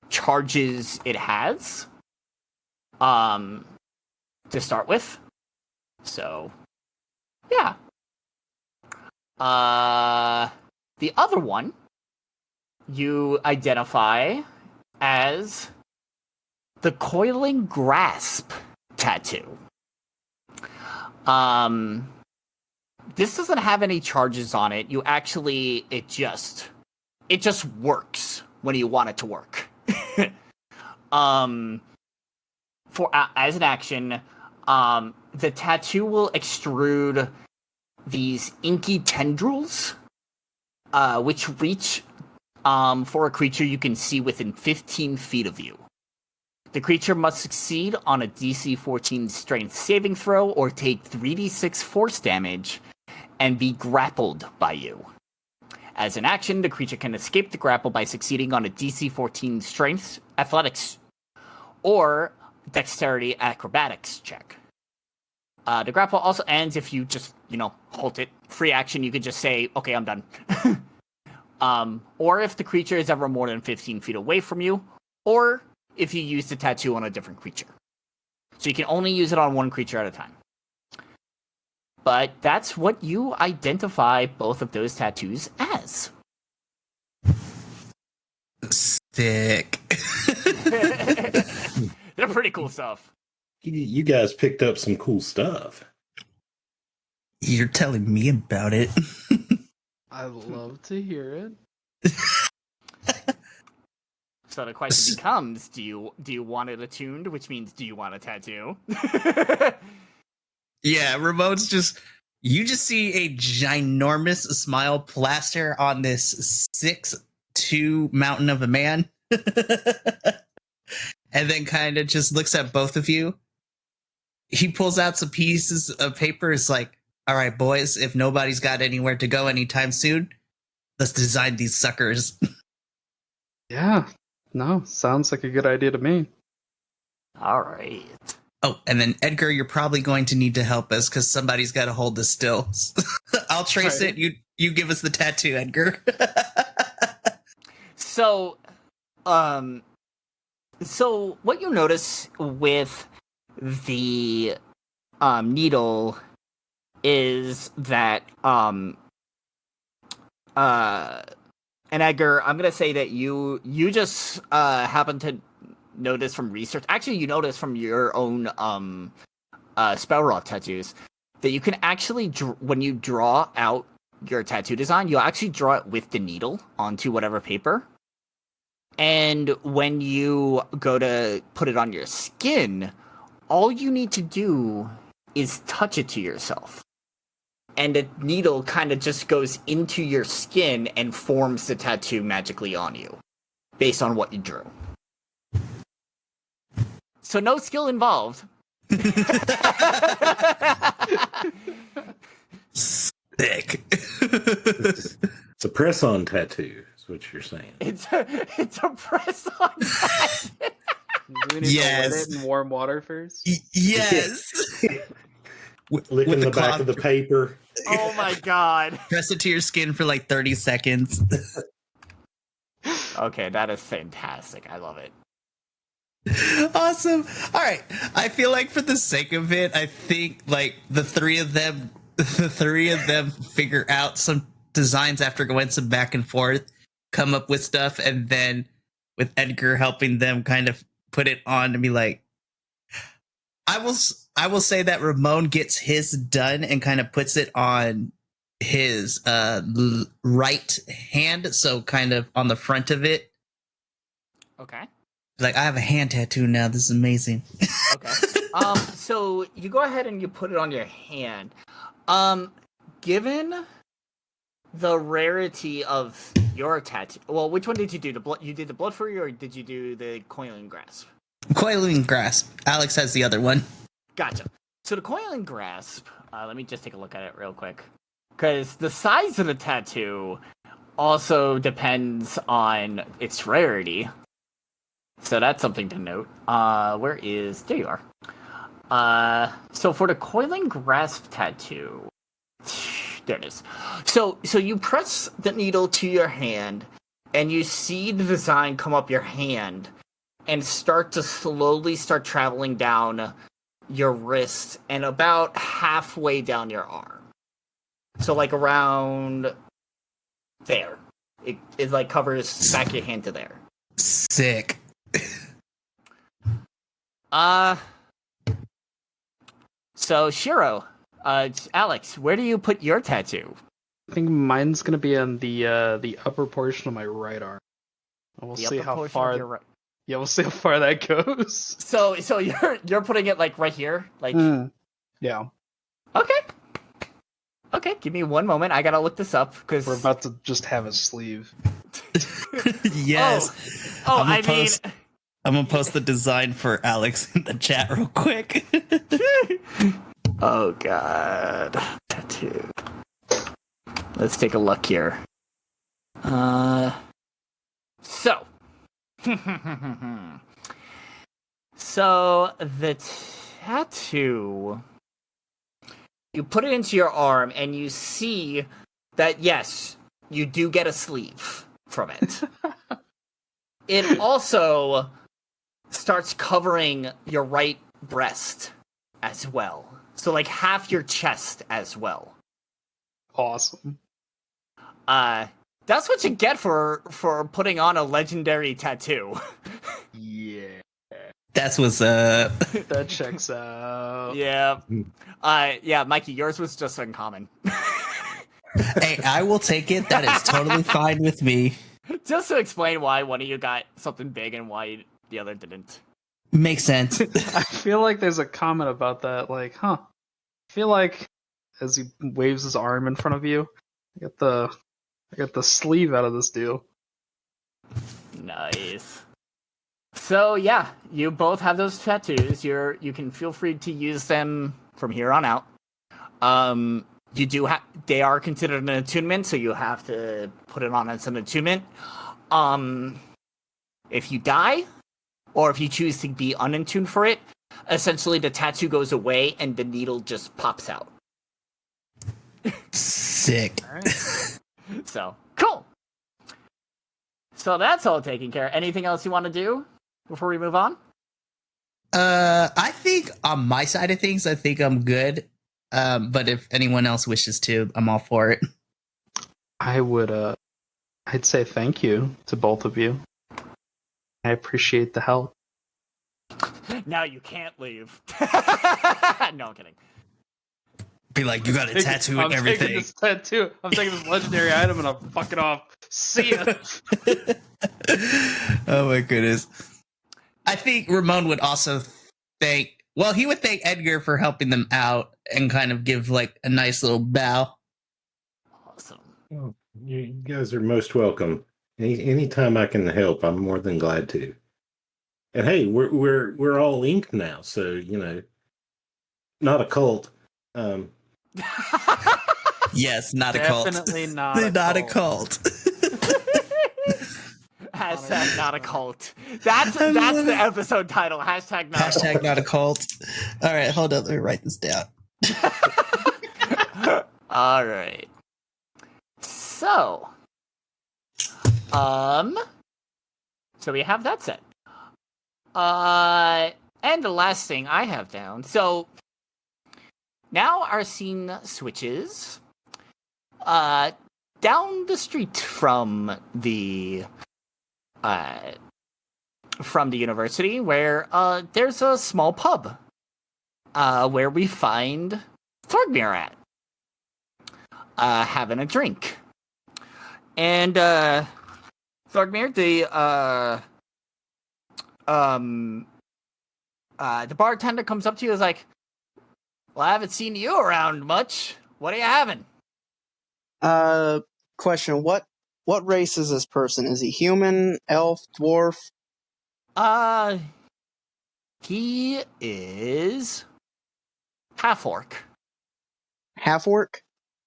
charges it has to start with. So yeah. The other one you identify as the Coiling Grasp tattoo. This doesn't have any charges on it. It just works when you want it to work. As an action, the tattoo will extrude these inky tendrils, which reach for a creature you can see within 15 feet of you. The creature must succeed on a DC 14 strength saving throw or take 3d6 force damage and be grappled by you. As an action, the creature can escape the grapple by succeeding on a DC 14 strength athletics or dexterity acrobatics check. The grapple also ends if you just, halt it. Free action, you could just say, okay, I'm done. Or if the creature is ever more than 15 feet away from you, or if you use the tattoo on a different creature. So you can only use it on one creature at a time. But that's what you identify both of those tattoos as. Sick. They're pretty cool stuff. You guys picked up some cool stuff. You're telling me about it. I love to hear it. So the question becomes, do you want it attuned, which means do you want a tattoo? Yeah, Ramon's you just see a ginormous smile plaster on this 6'2" mountain of a man. and then kind of just looks at both of you. He pulls out some pieces of paper. It's like, all right, boys, if nobody's got anywhere to go anytime soon, let's design these suckers. Yeah. No, sounds like a good idea to me. All right. Oh, and then Edgar, you're probably going to need to help us because somebody's got to hold this still. I'll trace Right. it. You give us the tattoo, Edgar. So, so what you notice with the needle is that and Edgar, I'm gonna say that you just happen to notice from research. Actually, you notice from your own spell rock tattoos that you can actually when you draw out your tattoo design, you'll actually draw it with the needle onto whatever paper. And when you go to put it on your skin, all you need to do is touch it to yourself. And the needle kind of just goes into your skin and forms the tattoo magically on you, based on what you drew. So no skill involved. Sick. It's a press-on tattoo. Is what you're saying. It's a press-on tattoo. Do we need to wet it in warm water first? Yes. Licking the back of the paper. Oh my god. Press it to your skin for like 30 seconds. Okay, that is fantastic. I love it. Awesome. All right. I feel like for the sake of it, I think like the three of them figure out some designs after going some back and forth, come up with stuff, and then with Edgar helping them kind of put it on to be like, I will say that Ramon gets his done and kind of puts it on his right hand, so kind of on the front of it. Okay. Like, I have a hand tattoo now. This is amazing. Okay. So you go ahead and you put it on your hand. Given the rarity of your tattoo, well, which one did you do? You did the blood fury, or did you do the coiling grasp? Coiling grasp. Alex has the other one. Gotcha. So the coiling grasp. Let me just take a look at it real quick, because the size of the tattoo also depends on its rarity. So that's something to note. There you are. So for the coiling grasp tattoo, there it is. So you press the needle to your hand, and you see the design come up your hand, and start to slowly start traveling down your wrist, and about halfway down your arm. So like around there. It like covers back your hand to there. Sick. So Shiro, Alex, where do you put your tattoo? I think mine's gonna be on the upper portion of my right arm. And we'll The see upper how portion of far. your right- Yeah, we'll see how far that goes. So you're putting it like right here, like Yeah, okay. Give me one moment. I gotta look this up because we're about to just have a sleeve. Yes. Oh, I'm I gonna mean, I'm gonna post the design for Alex in the chat real quick. oh god, tattoo. Let's take a look here. So. So the tattoo, you put it into your arm and you see that yes, you do get a sleeve from it. It also starts covering your right breast as well. So like half your chest as well. Awesome. That's what you get for putting on a legendary tattoo. Yeah, That's what's up. that checks out. Yeah. Yeah, Mikey, yours was just uncommon. Hey, I will take it. That is totally fine with me. Just to explain why one of you got something big and why the other didn't. Makes sense. I feel like there's a comment about that. Like, I feel like as he waves his arm in front of you, I got the sleeve out of this deal. Nice. So yeah, you both have those tattoos. You can feel free to use them from here on out. You do have they are considered an attunement, so you have to put it on as an attunement. If you die, or if you choose to be unattuned for it, essentially the tattoo goes away and the needle just pops out. Sick. All right. So cool. So that's all taken care of. Anything else you want to do before we move on? I think on my side of things, I think I'm good. But if anyone else wishes to, I'm all for it. I would I'd say thank you to both of you. I appreciate the help. Now you can't leave. No, I'm kidding. Be like, you got a tattoo and I'm everything. taking this tattoo. I'm taking this legendary item and I'm fucking off. See ya. Oh my goodness. I think Ramon would also thank he would thank Edgar for helping them out and kind of give like a nice little bow. Awesome. Well, you guys are most welcome. Anytime I can help, I'm more than glad to. And hey, we're all inked now, so not a cult. Yes, not a cult. Definitely not a Not a cult. cult. Hashtag not a cult. That's the episode title. Hashtag not a cult. Hashtag not a cult. All right, hold up. Let me write this down. All right. So we have that set. And the last thing I have down. So now our scene switches down the street from the university, where there's a small pub where we find Thorgmir at having a drink. And Thorgmir, the bartender comes up to you and is like, well, I haven't seen you around much. What are you having? Question: What race is this person? Is he human, elf, dwarf? He is half orc. Half orc?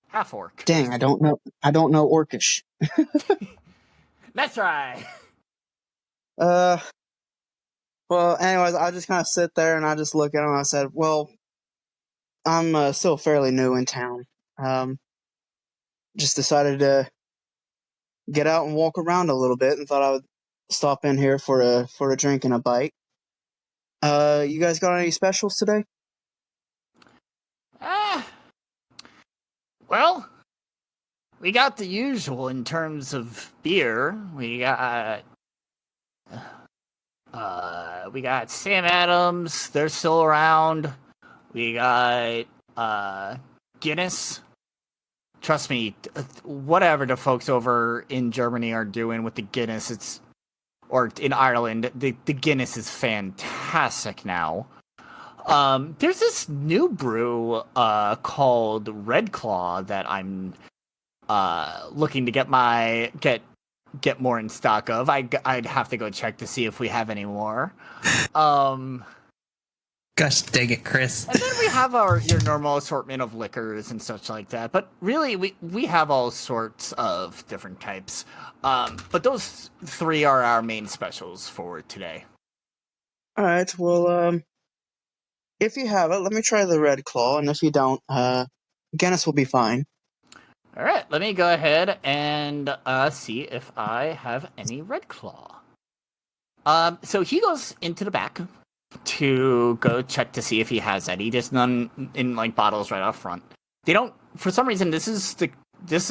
Half orc. Dang, I don't know Orcish. That's right. Well, anyways, I just kind of sit there and I just look at him and I said, well, I'm still fairly new in town. Just decided to get out and walk around a little bit and thought I would stop in here for a drink and a bite. You guys got any specials today? Well, we got the usual in terms of beer. We got Sam Adams. They're still around. We got Guinness. Trust me, whatever the folks over in Germany are doing with the Guinness, or in Ireland, the Guinness is fantastic now. There's this new brew called Red Claw that I'm looking to get more in stock of. I'd have to go check to see if we have any more. Gosh dang it, Chris. And then we have your normal assortment of liquors and such like that. But really, we have all sorts of different types. But those three are our main specials for today. All right. Well, if you have it, let me try the Red Claw, and if you don't, Guinness will be fine. All right. Let me go ahead and see if I have any Red Claw. So he goes into the back to go check to see if he has any. There's none in like bottles right up front. They don't, for some reason, this is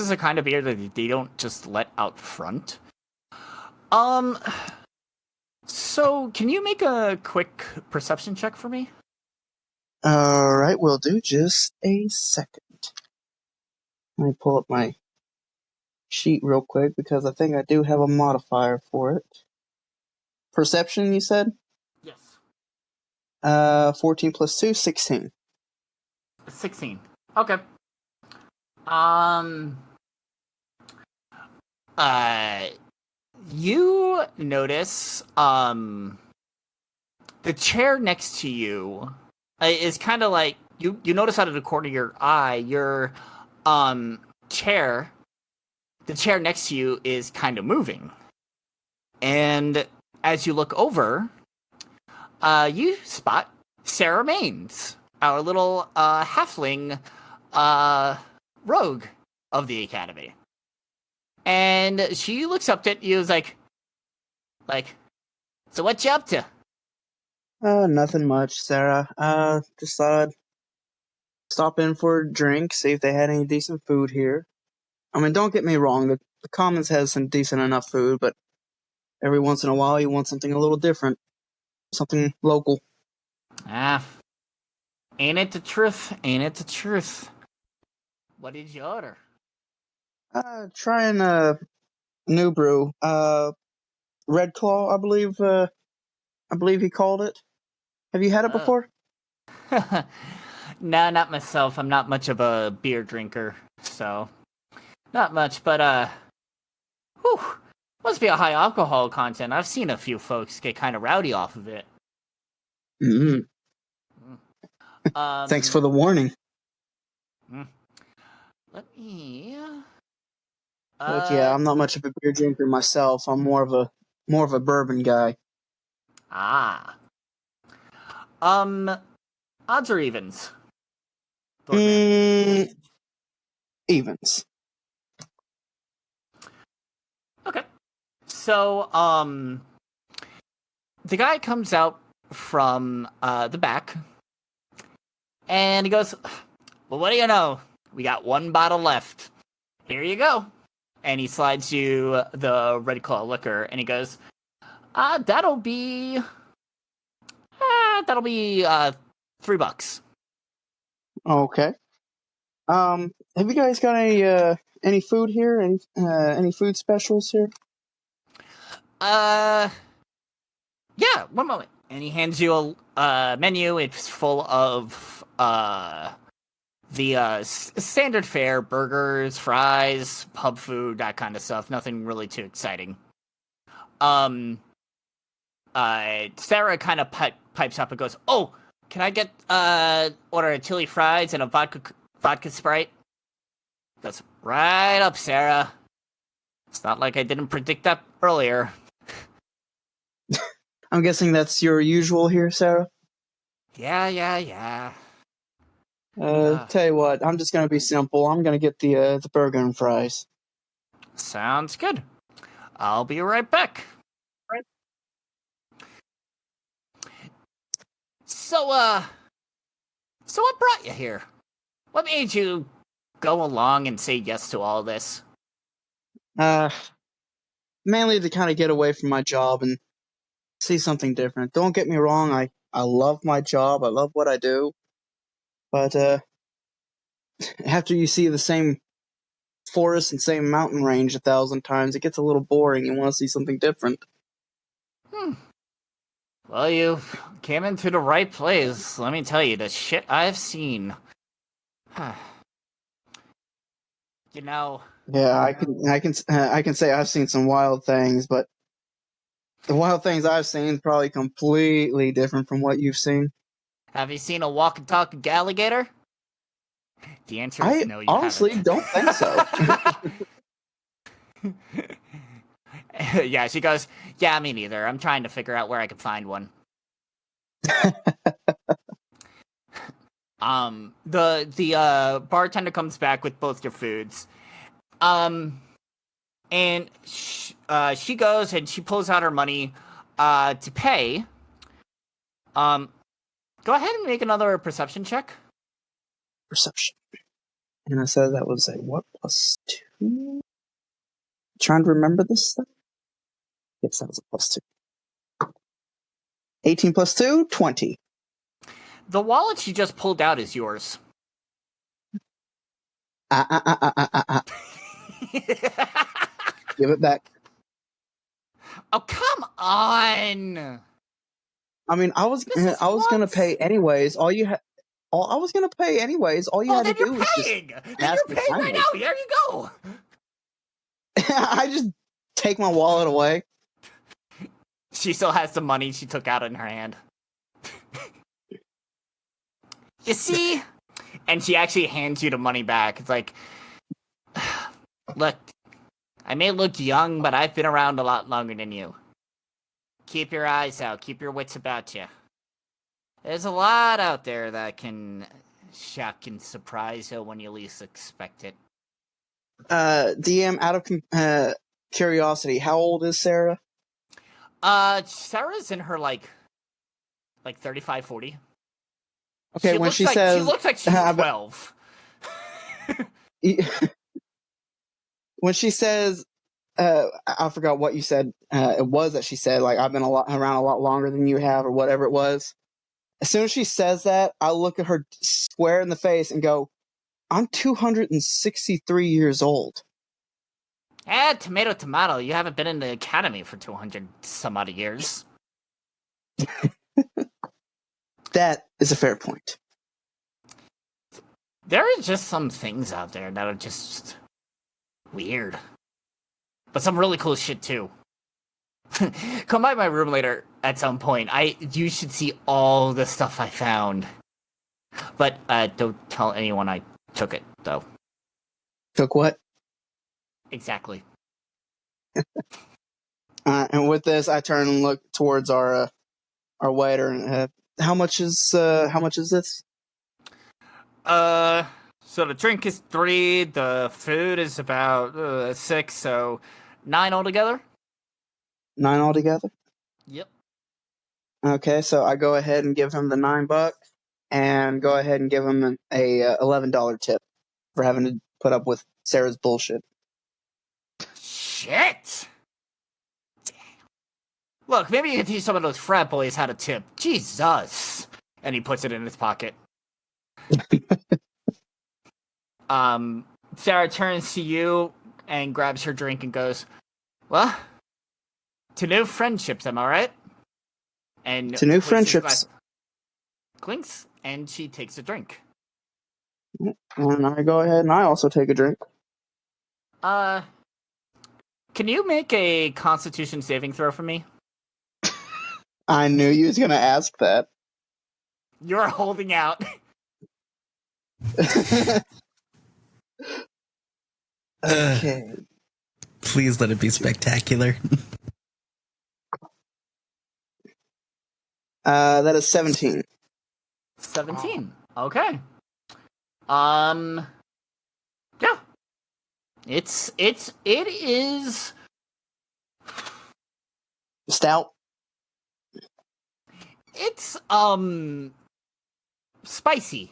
a kind of beer that they don't just let out front. So can you make a quick perception check for me? All right, will do. Just a second. Let me pull up my sheet real quick because I think I do have a modifier for it. Perception, you said? Yes. 14 plus 2, 16. 16. Okay. You notice, the chair next to you is kind of like you notice out of the corner of your eye, your chair, the chair next to you is kind of moving. And as you look over, you spot Sarah Maines, our little halfling rogue of the academy. And she looks up at you, like, so what you up to? Nothing much, Sarah. Just thought I'd stop in for a drink, see if they had any decent food here. I mean, don't get me wrong, the Commons has some decent enough food, but every once in a while you want something a little different. Something local. Ain't it the truth? Ain't it the truth? What did you order? Trying a new brew. Red Claw, I believe he called it. Have you had it before? Nah, not myself. I'm not much of a beer drinker, so not much. But whew, must be a high alcohol content. I've seen a few folks get kind of rowdy off of it. Mm-hmm. Thanks for the warning. Let me. But yeah, I'm not much of a beer drinker myself. I'm more of a bourbon guy. Odds or evens? Evens. Okay. So, the guy comes out from the back, and he goes, well, what do you know? We got one bottle left. Here you go. And he slides you the Red Claw liquor, and he goes, that'll be $3. Okay. Have you guys got any food here? Any food specials here? Yeah, one moment. And he hands you a menu. It's full of the standard fare: burgers, fries, pub food, that kind of stuff. Nothing really too exciting. Sarah kind of pipes up and goes, "Oh, can I get order a chili fries and a vodka Sprite?" That's right up, Sarah. It's not like I didn't predict that earlier. I'm guessing that's your usual here, Sarah? Yeah. Tell you what, I'm just gonna be simple. I'm gonna get the burger and fries. Sounds good. I'll be right back. So what brought you here? What made you go along and say yes to all this? Mainly to kind of get away from my job and see something different. Don't get me wrong, I love my job. I love what I do. But after you see the same forest and same mountain range 1,000 times, it gets a little boring. You want to see something different. Well, you came into the right place. Let me tell you, the shit I've seen. You know. Yeah, I can say I've seen some wild things, but the wild things I've seen probably completely different from what you've seen. Have you seen a walking-talking alligator? The answer is no, you honestly haven't. Don't think so. Yeah, she goes, yeah, me neither. I'm trying to figure out where I can find one. The bartender comes back with both your foods. And she goes and she pulls out her money to pay. Go ahead and make another perception check. Perception. And I said that was a what, +2? Trying to remember this stuff? Yes, that was a +2. 18 + 2, 20. The wallet she just pulled out is yours. Give it back. Oh, come on! I mean, I was gonna pay anyways. I was gonna pay anyways. All you had to do was just Then you're paying right now. There you go. I just take my wallet away. She still has the money she took out in her hand. You see? And she actually hands you the money back. It's like, look, I may look young, but I've been around a lot longer than you. Keep your eyes out. Keep your wits about you. There's a lot out there that can shock and surprise you when you least expect it. DM, out of curiosity, how old is Sarah? Sarah's in her, like 35, 40. Okay, when she says... She looks like she's 12. When she says... I forgot what you said. It was that she said, like, I've been around a lot longer than you have, or whatever it was. As soon as she says that, I look at her square in the face and go, I'm 263 years old. Tomato, tomato. You haven't been in the academy for 200 some odd years. That is a fair point. There are just some things out there that are just weird. But some really cool shit, too. Come by my room later at some point. You should see all the stuff I found. But don't tell anyone I took it, though. Took what? Exactly. And with this, I turn and look towards our waiter. And, how much is this? So the drink is 3, the food is about 6, so 9 altogether. 9 altogether? Yep. Okay, so I go ahead and give him the $9 and go ahead and give him a $11 tip for having to put up with Sarah's bullshit. Shit! Damn. Look, maybe you can teach some of those frat boys how to tip. Jesus! And he puts it in his pocket. Sarah turns to you and grabs her drink and goes, well, to new friendships, am I right? And to new friendships. Clinks, and she takes a drink. And I go ahead and I also take a drink. Can you make a Constitution saving throw for me? I knew you was gonna ask that. You're holding out. Okay. Please let it be spectacular. That is 17. 17. Okay. Yeah. It is Stout. It's spicy.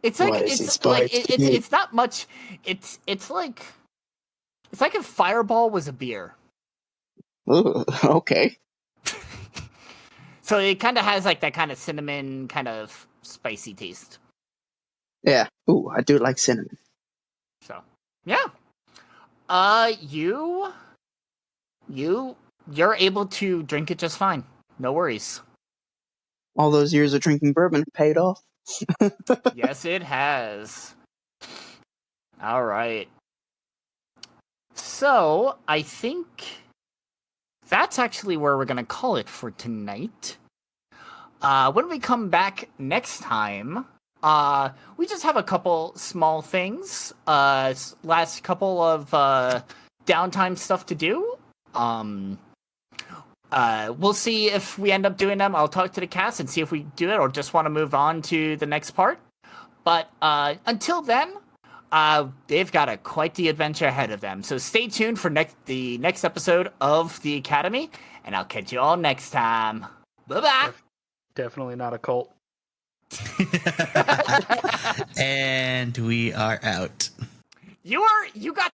It's like it's not much. It's like if Fireball was a beer. Ooh, okay. So it kind of has like that kind of cinnamon, kind of spicy taste. Yeah. Ooh, I do like cinnamon. So yeah. You're able to drink it just fine. No worries. All those years of drinking bourbon paid off. Yes, it has. All right. So, I think that's actually where we're going to call it for tonight. When we come back next time, we just have a couple small things. Last couple of downtime stuff to do. We'll see if we end up doing them. I'll talk to the cast and see if we do it or just want to move on to the next part. But until then, they've got quite the adventure ahead of them. So stay tuned for the next episode of The Academy, and I'll catch you all next time. Bye-bye! Definitely not a cult. And we are out. You got